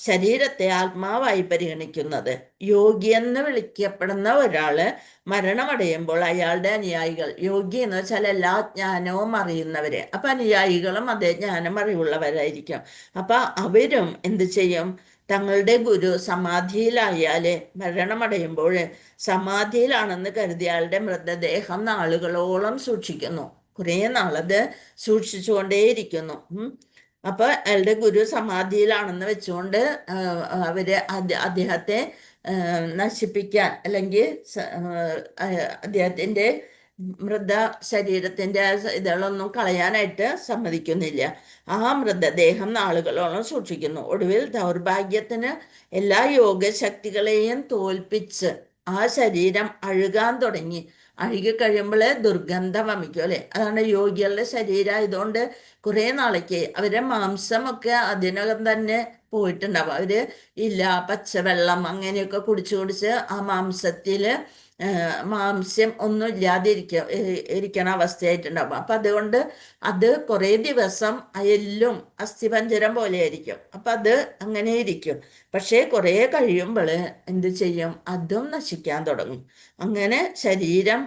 ശരീരത്തെ ആത്മാവായി പരിഗണിക്കുന്നത്. യോഗിയെന്ന് വിളിക്കപ്പെടുന്ന ഒരാള് മരണമടയുമ്പോൾ അയാളുടെ അനുയായികൾ, യോഗി എന്ന് വെച്ചാൽ എല്ലാ ജ്ഞാനവും അറിയുന്നവര്, അപ്പൊ അനുയായികളും അതേ ജ്ഞാനം അറിവുള്ളവരായിരിക്കും. അപ്പൊ അവരും എന്ത് ചെയ്യും? തങ്ങളുടെ ഗുരു സമാധിയിലായാല് മരണമടയുമ്പോൾ സമാധിയിലാണെന്ന് കരുതിയാളുടെ മൃതദേഹം നാളുകളോളം സൂക്ഷിക്കുന്നു. കുറെ നാളത് സൂക്ഷിച്ചുകൊണ്ടേയിരിക്കുന്നു. അപ്പൊ അയാളുടെ ഗുരു സമാധിയിലാണെന്ന് വെച്ചുകൊണ്ട് അവര് അദ്ദേഹത്തെ നശിപ്പിക്കാൻ അല്ലെങ്കിൽ അദ്ദേഹത്തിന്റെ മൃത ശരീരത്തിന്റെ ഇതുകളൊന്നും കളയാനായിട്ട് സമ്മതിക്കുന്നില്ല. ആ മൃതദേഹം നാളുകളോളം സൂക്ഷിക്കുന്നു. ഒടുവിൽ ദൗർഭാഗ്യത്തിന് എല്ലാ യോഗശക്തികളെയും തോൽപ്പിച്ച് ആ ശരീരം അഴുകാൻ തുടങ്ങി. അഴുകി കഴിയുമ്പോൾ ദുർഗന്ധം വമിക്കും അല്ലെ. അതാണ് യോഗികളുടെ ശരീരം ആയതുകൊണ്ട് കുറെ നാളേക്ക് അവരെ മാംസമൊക്കെ അതിനകം തന്നെ പോയിട്ടുണ്ടാവും. അവര് പച്ചവെള്ളം അങ്ങനെയൊക്കെ കുടിച്ച് ആ മാംസത്തില് മാംസ്യം ഒന്നും ഇരിക്കണ അവസ്ഥയായിട്ടുണ്ടാവും. അപ്പം അതുകൊണ്ട് അത് കുറേ ദിവസം എല്ലും അസ്ഥിപഞ്ജരം പോലെ ആയിരിക്കും. അപ്പം അത് അങ്ങനെ ഇരിക്കും. പക്ഷേ കുറേ കഴിയുമ്പോൾ എന്ത് ചെയ്യും? അതും നശിക്കാൻ തുടങ്ങും. അങ്ങനെ ശരീരം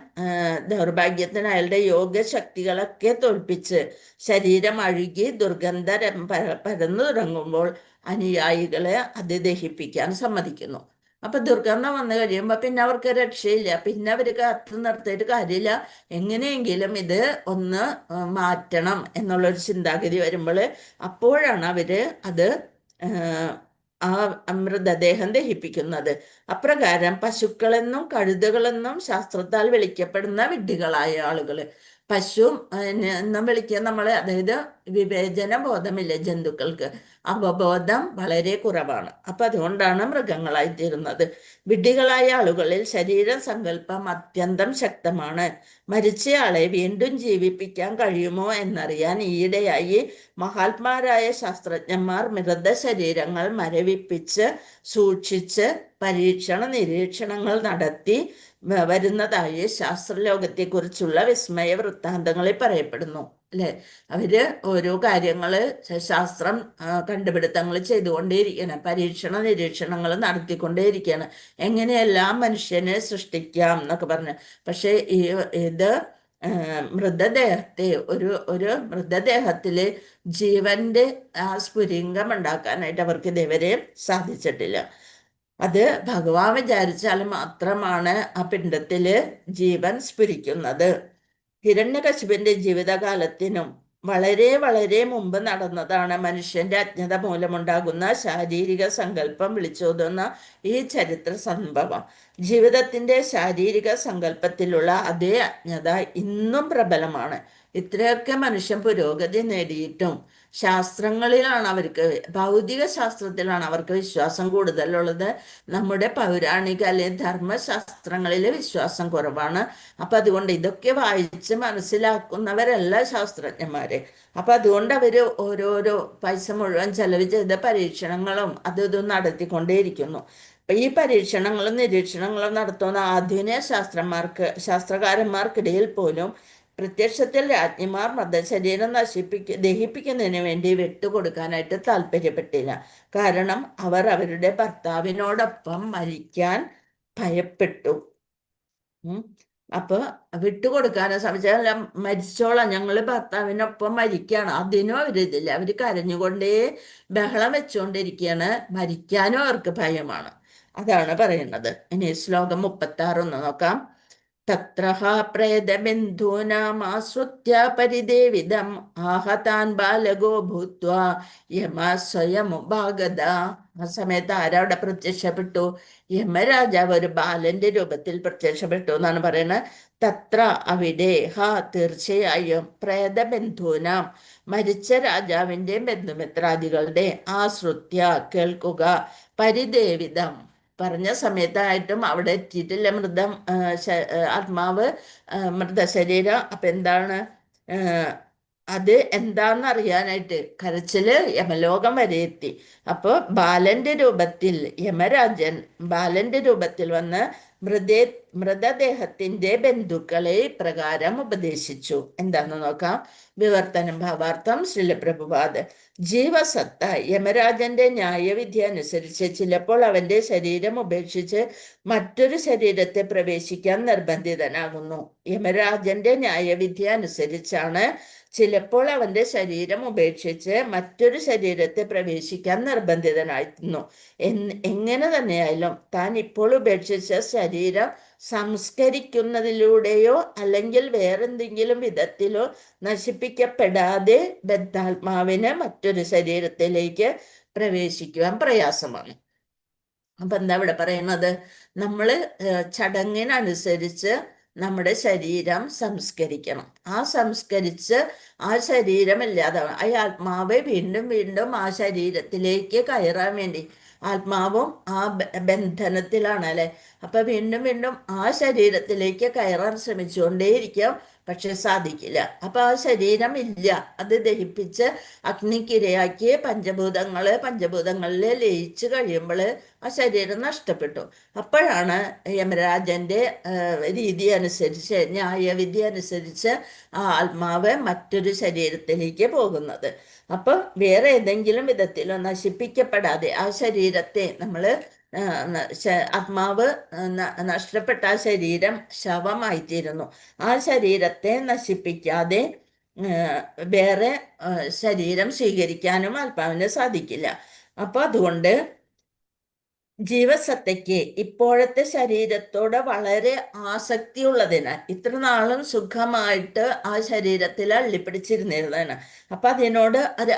ദൗർഭാഗ്യത്തിന് അയാളുടെ യോഗശക്തികളൊക്കെ തോൽപ്പിച്ച് ശരീരം അഴുകി ദുർഗന്ധം പരന്നു തുടങ്ങുമ്പോൾ അനുയായികളെ അത് ദഹിപ്പിക്കാൻ സമ്മതിക്കുന്നു. അപ്പൊ ദുർഗന്ധം വന്നു കഴിയുമ്പോൾ പിന്നെ അവർക്ക് രക്ഷയില്ല. പിന്നെ അവർ കാത്തു നിർത്തിയിട്ട് കാര്യമില്ല, എങ്ങനെയെങ്കിലും ഇത് ഒന്ന് മാറ്റണം എന്നുള്ളൊരു ചിന്താഗതി വരുമ്പോൾ അപ്പോഴാണ് അവര് അത് ആ മൃതദേഹം ദഹിപ്പിക്കുന്നത്. അപ്രകാരം പശുക്കളെന്നും കഴുതകളെന്നും ശാസ്ത്രത്താൽ വിളിക്കപ്പെടുന്ന വിഡ്ഢികളായ ആളുകൾ, പശു എന്നും വിളിക്കുക നമ്മൾ, അതായത് വിവേചന ബോധമില്ല ജന്തുക്കൾക്ക്, അവബോധം വളരെ കുറവാണ്. അപ്പം അതുകൊണ്ടാണ് മൃഗങ്ങളായിത്തീരുന്നത്. വിഡ്ഢികളായ ആളുകളിൽ ശരീര സങ്കല്പം അത്യന്തം ശക്തമാണ്. മരിച്ചയാളെ വീണ്ടും ജീവിപ്പിക്കാൻ കഴിയുമോ എന്നറിയാൻ ഈയിടെയായി മഹാത്മാരായ ശാസ്ത്രജ്ഞന്മാർ മൃതശരീരങ്ങൾ മരവിപ്പിച്ച് സൂക്ഷിച്ച് പരീക്ഷണ നിരീക്ഷണങ്ങൾ നടത്തി വരുന്നതായി ശാസ്ത്രലോകത്തെക്കുറിച്ചുള്ള വിസ്മയ വൃത്താന്തങ്ങളിൽ പറയപ്പെടുന്നു. അല്ലെ, അവര് ഓരോ കാര്യങ്ങള് ശാസ്ത്രം കണ്ടുപിടുത്തങ്ങൾ ചെയ്തുകൊണ്ടേയിരിക്കണം, പരീക്ഷണ നിരീക്ഷണങ്ങൾ നടത്തിക്കൊണ്ടേയിരിക്കുകയാണ്, എങ്ങനെയെല്ലാം മനുഷ്യനെ സൃഷ്ടിക്കാം എന്നൊക്കെ പറഞ്ഞ്. പക്ഷെ ഇത് മൃതദേഹത്തെ ഒരു മൃതദേഹത്തില് ജീവന്റെ ആ സ്ഫുരിംഗം ഉണ്ടാക്കാനായിട്ട് അവർക്ക് ഇതേവരെ സാധിച്ചിട്ടില്ല. അത് ഭഗവാൻ വിചാരിച്ചാൽ മാത്രമാണ് ആ പിണ്ടത്തില് ജീവൻ സ്ഫുരിക്കുന്നത്. ഹിരണ്യകശിപന്റെ ജീവിതകാലത്തിനും വളരെ വളരെ മുമ്പ് നടന്നതാണ് മനുഷ്യന്റെ അജ്ഞത മൂലമുണ്ടാകുന്ന ശാരീരിക സങ്കല്പം വിളിച്ചോതുന്ന ഈ ചരിത്ര സംഭവം. ജീവിതത്തിന്റെ ശാരീരിക സങ്കല്പത്തിലുള്ള അതേ അജ്ഞത ഇന്നും പ്രബലമാണ്. ഇത്രയൊക്കെ മനുഷ്യൻ പുരോഗതി നേടിയിട്ടും ശാസ്ത്രങ്ങളിലാണ് അവർക്ക്, ഭൗതിക ശാസ്ത്രത്തിലാണ് അവർക്ക് വിശ്വാസം കൂടുതലുള്ളത്. നമ്മുടെ പൗരാണിക അല്ലെങ്കിൽ ധർമ്മശാസ്ത്രങ്ങളിൽ വിശ്വാസം കുറവാണ്. അപ്പം അതുകൊണ്ട് ഇതൊക്കെ വായിച്ച് മനസ്സിലാക്കുന്നവരല്ല ശാസ്ത്രജ്ഞന്മാര്. അപ്പം അതുകൊണ്ട് അവർ ഓരോരോ പൈസ മുഴുവൻ ചെലവ് ചെയ്ത പരീക്ഷണങ്ങളും ഇതും നടത്തിക്കൊണ്ടേയിരിക്കുന്നു. അപ്പം ഈ പരീക്ഷണങ്ങളും നിരീക്ഷണങ്ങളും നടത്തുന്ന ആധുനിക ശാസ്ത്രകാരന്മാർക്കിടയിൽ പോലും പ്രത്യക്ഷത്തിൽ രാജ്ഞിമാർ മൃതശരീരം ദഹിപ്പിക്കുന്നതിന് വേണ്ടി വിട്ടുകൊടുക്കാനായിട്ട് താല്പര്യപ്പെട്ടില്ല. കാരണം അവർ അവരുടെ ഭർത്താവിനോടൊപ്പം മരിക്കാൻ ഭയപ്പെട്ടു. അപ്പൊ വിട്ടുകൊടുക്കാനും ശ്രമിച്ചാൽ മരിച്ചോളാം, ഞങ്ങൾ ഭർത്താവിനൊപ്പം മരിക്കുകയാണ്, അതിനും അവരിതില്ല. അവർ കരഞ്ഞുകൊണ്ടേ ബഹളം വെച്ചുകൊണ്ടിരിക്കുകയാണ്. മരിക്കാനും അവർക്ക് ഭയമാണ്. അതാണ് പറയുന്നത്. ഇനി ശ്ലോകം 36 നോക്കാം. തത്രഹ പ്രേതബന്ധൂനാമാശ്രുത്യ പരിദേവിദം ആഹതാൻ ബാലകോ ഭൂത്വാ യമ സ്വയമുപാഗത. ആ സമയത്ത് ആരവിടെ പ്രത്യക്ഷപ്പെട്ടു? യമരാജാവ് ഒരു ബാലന്റെ രൂപത്തിൽ പ്രത്യക്ഷപ്പെട്ടു എന്നാണ് പറയുന്നത്. തത്ര അവിടെ, തീർച്ചയായും, പ്രേതബന്ധൂനാം മരിച്ച രാജാവിന്റെ ബന്ധുമിത്രാദികളുടെ ആശ്രുത്യ കേൾക്കുക, പരിദേവിദം പറഞ്ഞ സമയത്തായിട്ടും അവിടെ എത്തിയിട്ടില്ല ആത്മാവ് മൃതശരീരം. അപ്പം എന്താണ് അത് എന്താണെന്ന് അറിയാനായിട്ട് കരച്ചില് യമലോകം വരെ എത്തി. അപ്പോൾ ബാലന്റെ രൂപത്തിൽ യമരാജൻ ബാലന്റെ രൂപത്തിൽ വന്ന് മൃതദേഹത്തിന്റെ ബന്ധുക്കളെ ഇപ്രകാരം ഉപദേശിച്ചു. എന്താന്ന് നോക്കാം. വിവർത്തനം ഭാവാർത്ഥം ശ്രീല പ്രഭുപാദ്. ജീവസത്ത യമരാജന്റെ ന്യായവിധി അനുസരിച്ച് ചിലപ്പോൾ അവന്റെ ശരീരം ഉപേക്ഷിച്ച് മറ്റൊരു ശരീരത്തെ പ്രവേശിക്കാൻ നിർബന്ധിതനാകുന്നു. യമരാജന്റെ ന്യായവിധി അനുസരിച്ചാണ് ചിലപ്പോൾ അവന്റെ ശരീരം ഉപേക്ഷിച്ച് മറ്റൊരു ശരീരത്തെ പ്രവേശിക്കാൻ നിർബന്ധിതനായിരുന്നു. എങ്ങനെ തന്നെയായാലും താൻ ഇപ്പോൾ ഉപേക്ഷിച്ച ശരീരം സംസ്കരിക്കുന്നതിലൂടെയോ അല്ലെങ്കിൽ വേറെന്തെങ്കിലും വിധത്തിലോ നശിപ്പിക്കപ്പെടാതെ ബദ്ധാത്മാവിന് മറ്റൊരു ശരീരത്തിലേക്ക് പ്രവേശിക്കുവാൻ പ്രയാസമാണ്. അപ്പൊ എന്താ ഇവിടെ പറയുന്നത്? നമ്മള് ചടങ്ങിനനുസരിച്ച് നമ്മുടെ ശരീരം സംസ്കരിക്കണം. ആ സംസ്കരിച്ച് ആ ശരീരമില്ലാതെ ആ ആത്മാവ് വീണ്ടും വീണ്ടും ആ ശരീരത്തിലേക്ക് കയറാൻ വേണ്ടി, ആത്മാവും ആ ബന്ധനത്തിലാണ് അല്ലെ. അപ്പൊ വീണ്ടും വീണ്ടും ആ ശരീരത്തിലേക്ക് കയറാൻ ശ്രമിച്ചുകൊണ്ടേയിരിക്കും. പക്ഷെ സാധിക്കില്ല. അപ്പൊ ആ ശരീരം ഇല്ല, അത് ദഹിപ്പിച്ച് അഗ്നിക്കിരയാക്കി പഞ്ചഭൂതങ്ങളിൽ ലയിച്ച് കഴിയുമ്പോൾ ആ ശരീരം നഷ്ടപ്പെട്ടു. അപ്പോഴാണ് യമരാജന്റെ രീതി അനുസരിച്ച്, ന്യായവിധി അനുസരിച്ച് ആ ആത്മാവ് മറ്റൊരു ശരീരത്തിലേക്ക് പോകുന്നത്. അപ്പൊ വേറെ ഏതെങ്കിലും വിധത്തിലോ നശിപ്പിക്കപ്പെടാതെ ആ ശരീരത്തെ നമ്മൾ ആത്മാവ് നഷ്ടപ്പെട്ട ആ ശരീരം ശവമായിത്തീരുന്നു. ആ ശരീരത്തെ നശിപ്പിക്കാതെ വേറെ ശരീരം സ്വീകരിക്കാനും ആത്മാവിന് സാധിക്കില്ല. അപ്പൊ അതുകൊണ്ട് ജീവസത്തയ്ക്ക് ഇപ്പോഴത്തെ ശരീരത്തോട് വളരെ ആസക്തിയുള്ളതിനാൽ ഇത്ര നാളും സുഖമായിട്ട് ആ ശരീരത്തിൽ അള്ളിപ്പിടിച്ചിരുന്നിരുന്നതാണ്. അപ്പൊ അതിനോട് ഒരു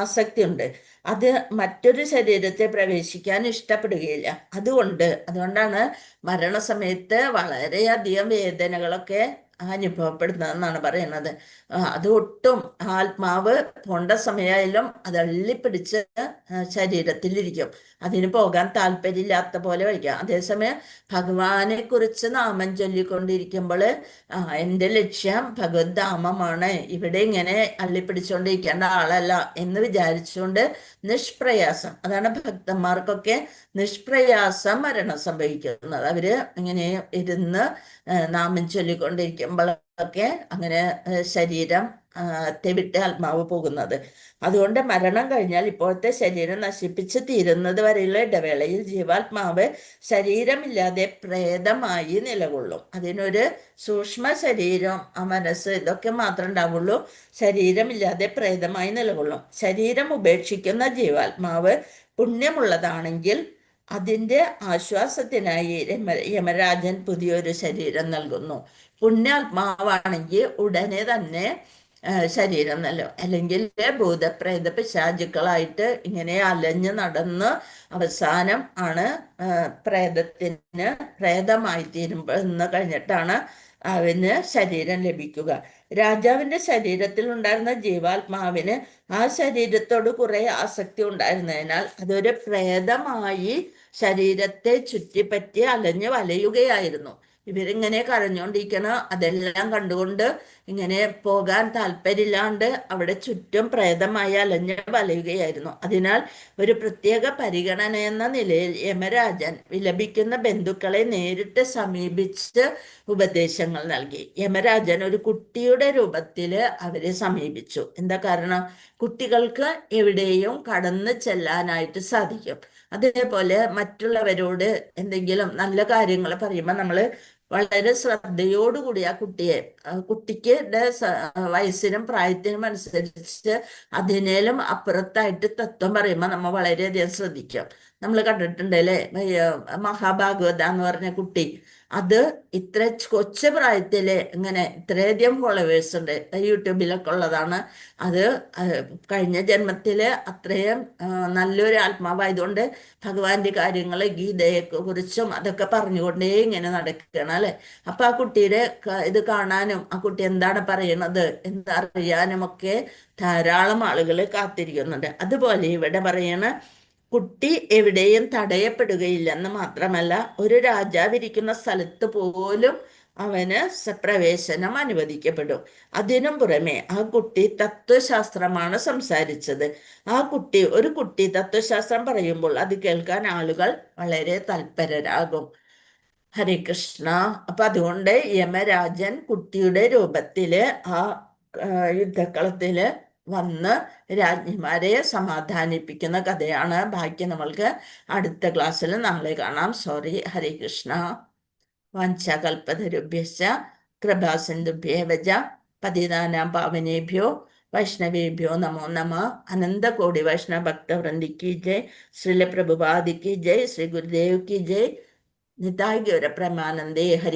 ആസക്തി ഉണ്ട്. അത് മറ്റൊരു ശരീരത്തെ പ്രവേശിക്കാൻ ഇഷ്ടപ്പെടുകയില്ല. അതുകൊണ്ടാണ് മരണസമയത്ത് വളരെയധികം വേദനകളൊക്കെ അനുഭവപ്പെടുന്നതെന്നാണ് പറയുന്നത്. അത് ഒട്ടും ആത്മാവ് പോണ്ട സമയമായാലും അത് അള്ളിപ്പിടിച്ച് ശരീരത്തിലിരിക്കും. അതിന് പോകാൻ താല്പര്യമില്ലാത്ത പോലെ വയ്ക്കാം. അതേസമയം ഭഗവാനെ കുറിച്ച് നാമം ചൊല്ലിക്കൊണ്ടിരിക്കുമ്പോൾ എൻ്റെ ലക്ഷ്യം ഭഗവത് ധാമമാണ്, ഇവിടെ ഇങ്ങനെ അള്ളിപ്പിടിച്ചുകൊണ്ടിരിക്കേണ്ട ആളല്ല എന്ന് വിചാരിച്ചുകൊണ്ട് നിഷ്പ്രയാസം, അതാണ് ഭക്തന്മാർക്കൊക്കെ നിഷ്പ്രയാസം മരണം സംഭവിക്കുന്നത്. അവര് ഇങ്ങനെ ഇരുന്ന് നാമം ചൊല്ലിക്കൊണ്ടിരിക്കുമ്പോഴൊക്കെ അങ്ങനെ ശരീരം വിട്ട് ആത്മാവ് പോകുന്നത്. അതുകൊണ്ട് മരണം കഴിഞ്ഞാൽ ഇപ്പോഴത്തെ ശരീരം നശിപ്പിച്ച് തീരുന്നത് വരെയുള്ള ഇടവേളയിൽ ജീവാത്മാവ് ശരീരമില്ലാതെ പ്രേതമായി നിലകൊള്ളും. അതിനൊരു സൂക്ഷ്മ ശരീരം, ആ മനസ്സ്, ഇതൊക്കെ മാത്രമേ ഉണ്ടാവുള്ളൂ. ശരീരമില്ലാതെ പ്രേതമായി നിലകൊള്ളും. ശരീരം ഉപേക്ഷിക്കുന്ന ജീവാത്മാവ് പുണ്യമുള്ളതാണെങ്കിൽ അതിൻ്റെ ആശ്വാസത്തിനായി യമരാജൻ പുതിയൊരു ശരീരം നൽകുന്നു. പുണ്യാത്മാവാണെങ്കിൽ ഉടനെ തന്നെ ശരീരം നൽകും. അല്ലെങ്കിൽ ഭൂതപ്രേത പിശാചുക്കളായിട്ട് ഇങ്ങനെ അലഞ്ഞ് നടന്ന് അവസാനം ആണ് പ്രേതമായി തീരുമ്പോൾ കഴിഞ്ഞിട്ടാണ് അവന് ശരീരം ലഭിക്കുക. രാജാവിന്റെ ശരീരത്തിൽ ഉണ്ടായിരുന്ന ജീവാത്മാവിന് ആ ശരീരത്തോട് കുറെ ആസക്തി ഉണ്ടായിരുന്നതിനാൽ അതൊരു പ്രേതമായി ശരീരത്തെ ചുറ്റിപ്പറ്റി അലഞ്ഞു വലയുകയായിരുന്നു. ഇവരിങ്ങനെ കരഞ്ഞുകൊണ്ടിരിക്കണ അതെല്ലാം കണ്ടുകൊണ്ട് ഇങ്ങനെ പോകാൻ താല്പര്യമില്ലാണ്ട് അവിടെ ചുറ്റും പ്രേതമായി അലഞ്ഞ് വലയുകയായിരുന്നു. അതിനാൽ ഒരു പ്രത്യേക പരിഗണന എന്ന നിലയിൽ യമരാജൻ വിലപിക്കുന്ന ബന്ധുക്കളെ നേരിട്ട് സമീപിച്ച് ഉപദേശങ്ങൾ നൽകി. യമരാജൻ ഒരു കുട്ടിയുടെ രൂപത്തിൽ അവരെ സമീപിച്ചു. എന്താ കാരണം? കുട്ടികൾക്ക് എവിടെയും കടന്നു ചെല്ലാനായിട്ട് സാധിക്കും. അതേപോലെ മറ്റുള്ളവരോട് എന്തെങ്കിലും നല്ല കാര്യങ്ങൾ പറയുമ്പോൾ നമ്മൾ വളരെ ശ്രദ്ധയോടുകൂടി ആ കുട്ടിക്ക് വയസ്സിനും പ്രായത്തിനും അനുസരിച്ച് അതിനേലും അപ്പുറത്തായിട്ട് തത്വം പറയുമ്പോൾ നമ്മൾ വളരെയധികം ശ്രദ്ധിക്കും. നമ്മൾ കണ്ടിട്ടുണ്ട് അല്ലേ, മഹാഭാഗവത എന്ന് പറഞ്ഞ കുട്ടി, അത് ഇത്ര കൊച്ചു പ്രായത്തില് ഇങ്ങനെ ഇത്രയധികം ഫോളോവേഴ്സ് ഉണ്ട്, യൂട്യൂബിലൊക്കെ ഉള്ളതാണ്. അത് കഴിഞ്ഞ ജന്മത്തില് അത്രയും നല്ലൊരു ആത്മാവായതുകൊണ്ട് ഭഗവാന്റെ കാര്യങ്ങൾ, ഗീതയെ കുറിച്ചും അതൊക്കെ പറഞ്ഞുകൊണ്ടേ ഇങ്ങനെ നടക്കണം അല്ലെ. അപ്പൊ ആ കുട്ടിയുടെ ഇത് കാണാനും ആ കുട്ടി എന്താണ് പറയണത് എന്നറിയാനും ഒക്കെ ധാരാളം ആളുകൾ കാത്തിരിക്കുന്നുണ്ട്. അതുപോലെ ഇവിടെ പറയണ കുട്ടി എവിടെയും തടയപ്പെടുകയില്ലെന്ന് മാത്രമല്ല, ഒരു രാജാവിരിക്കുന്ന സ്ഥലത്ത് പോലും അവന് പ്രവേശനം അനുവദിക്കപ്പെടും. അതിനും പുറമെ ആ കുട്ടി തത്വശാസ്ത്രമാണ് സംസാരിച്ചത്. ഒരു കുട്ടി തത്വശാസ്ത്രം പറയുമ്പോൾ അത് കേൾക്കാൻ ആളുകൾ വളരെ തൽപരരാകും. ഹരേ കൃഷ്ണ. അപ്പൊ അതുകൊണ്ട് യമരാജൻ കുട്ടിയുടെ രൂപത്തില് ആ യുദ്ധക്കളത്തില് വന്ന് രാജ്ഞിമാരെ സമാധാനിപ്പിക്കുന്ന കഥയാണ്. ബാക്കി നമ്മൾക്ക് അടുത്ത ക്ലാസ്സിൽ നാളെ കാണാം. സോറി. ഹരേ കൃഷ്ണ. വാഞ്ചാകൽപതരുഭ്യശ്ച കൃപാസിന്ധുഭ്യേവ പതിതാനാം പാവനേഭ്യോ വൈഷ്ണവേഭ്യോ നമോ നമഃ. അനന്തകോടി വൈഷ്ണവ ഭക്തവൃന്ദി की जय. श्रील प्रभुपाद की जय. श्री गुरुदेव की जय. निताय गौर प्रेमानंदे. हरि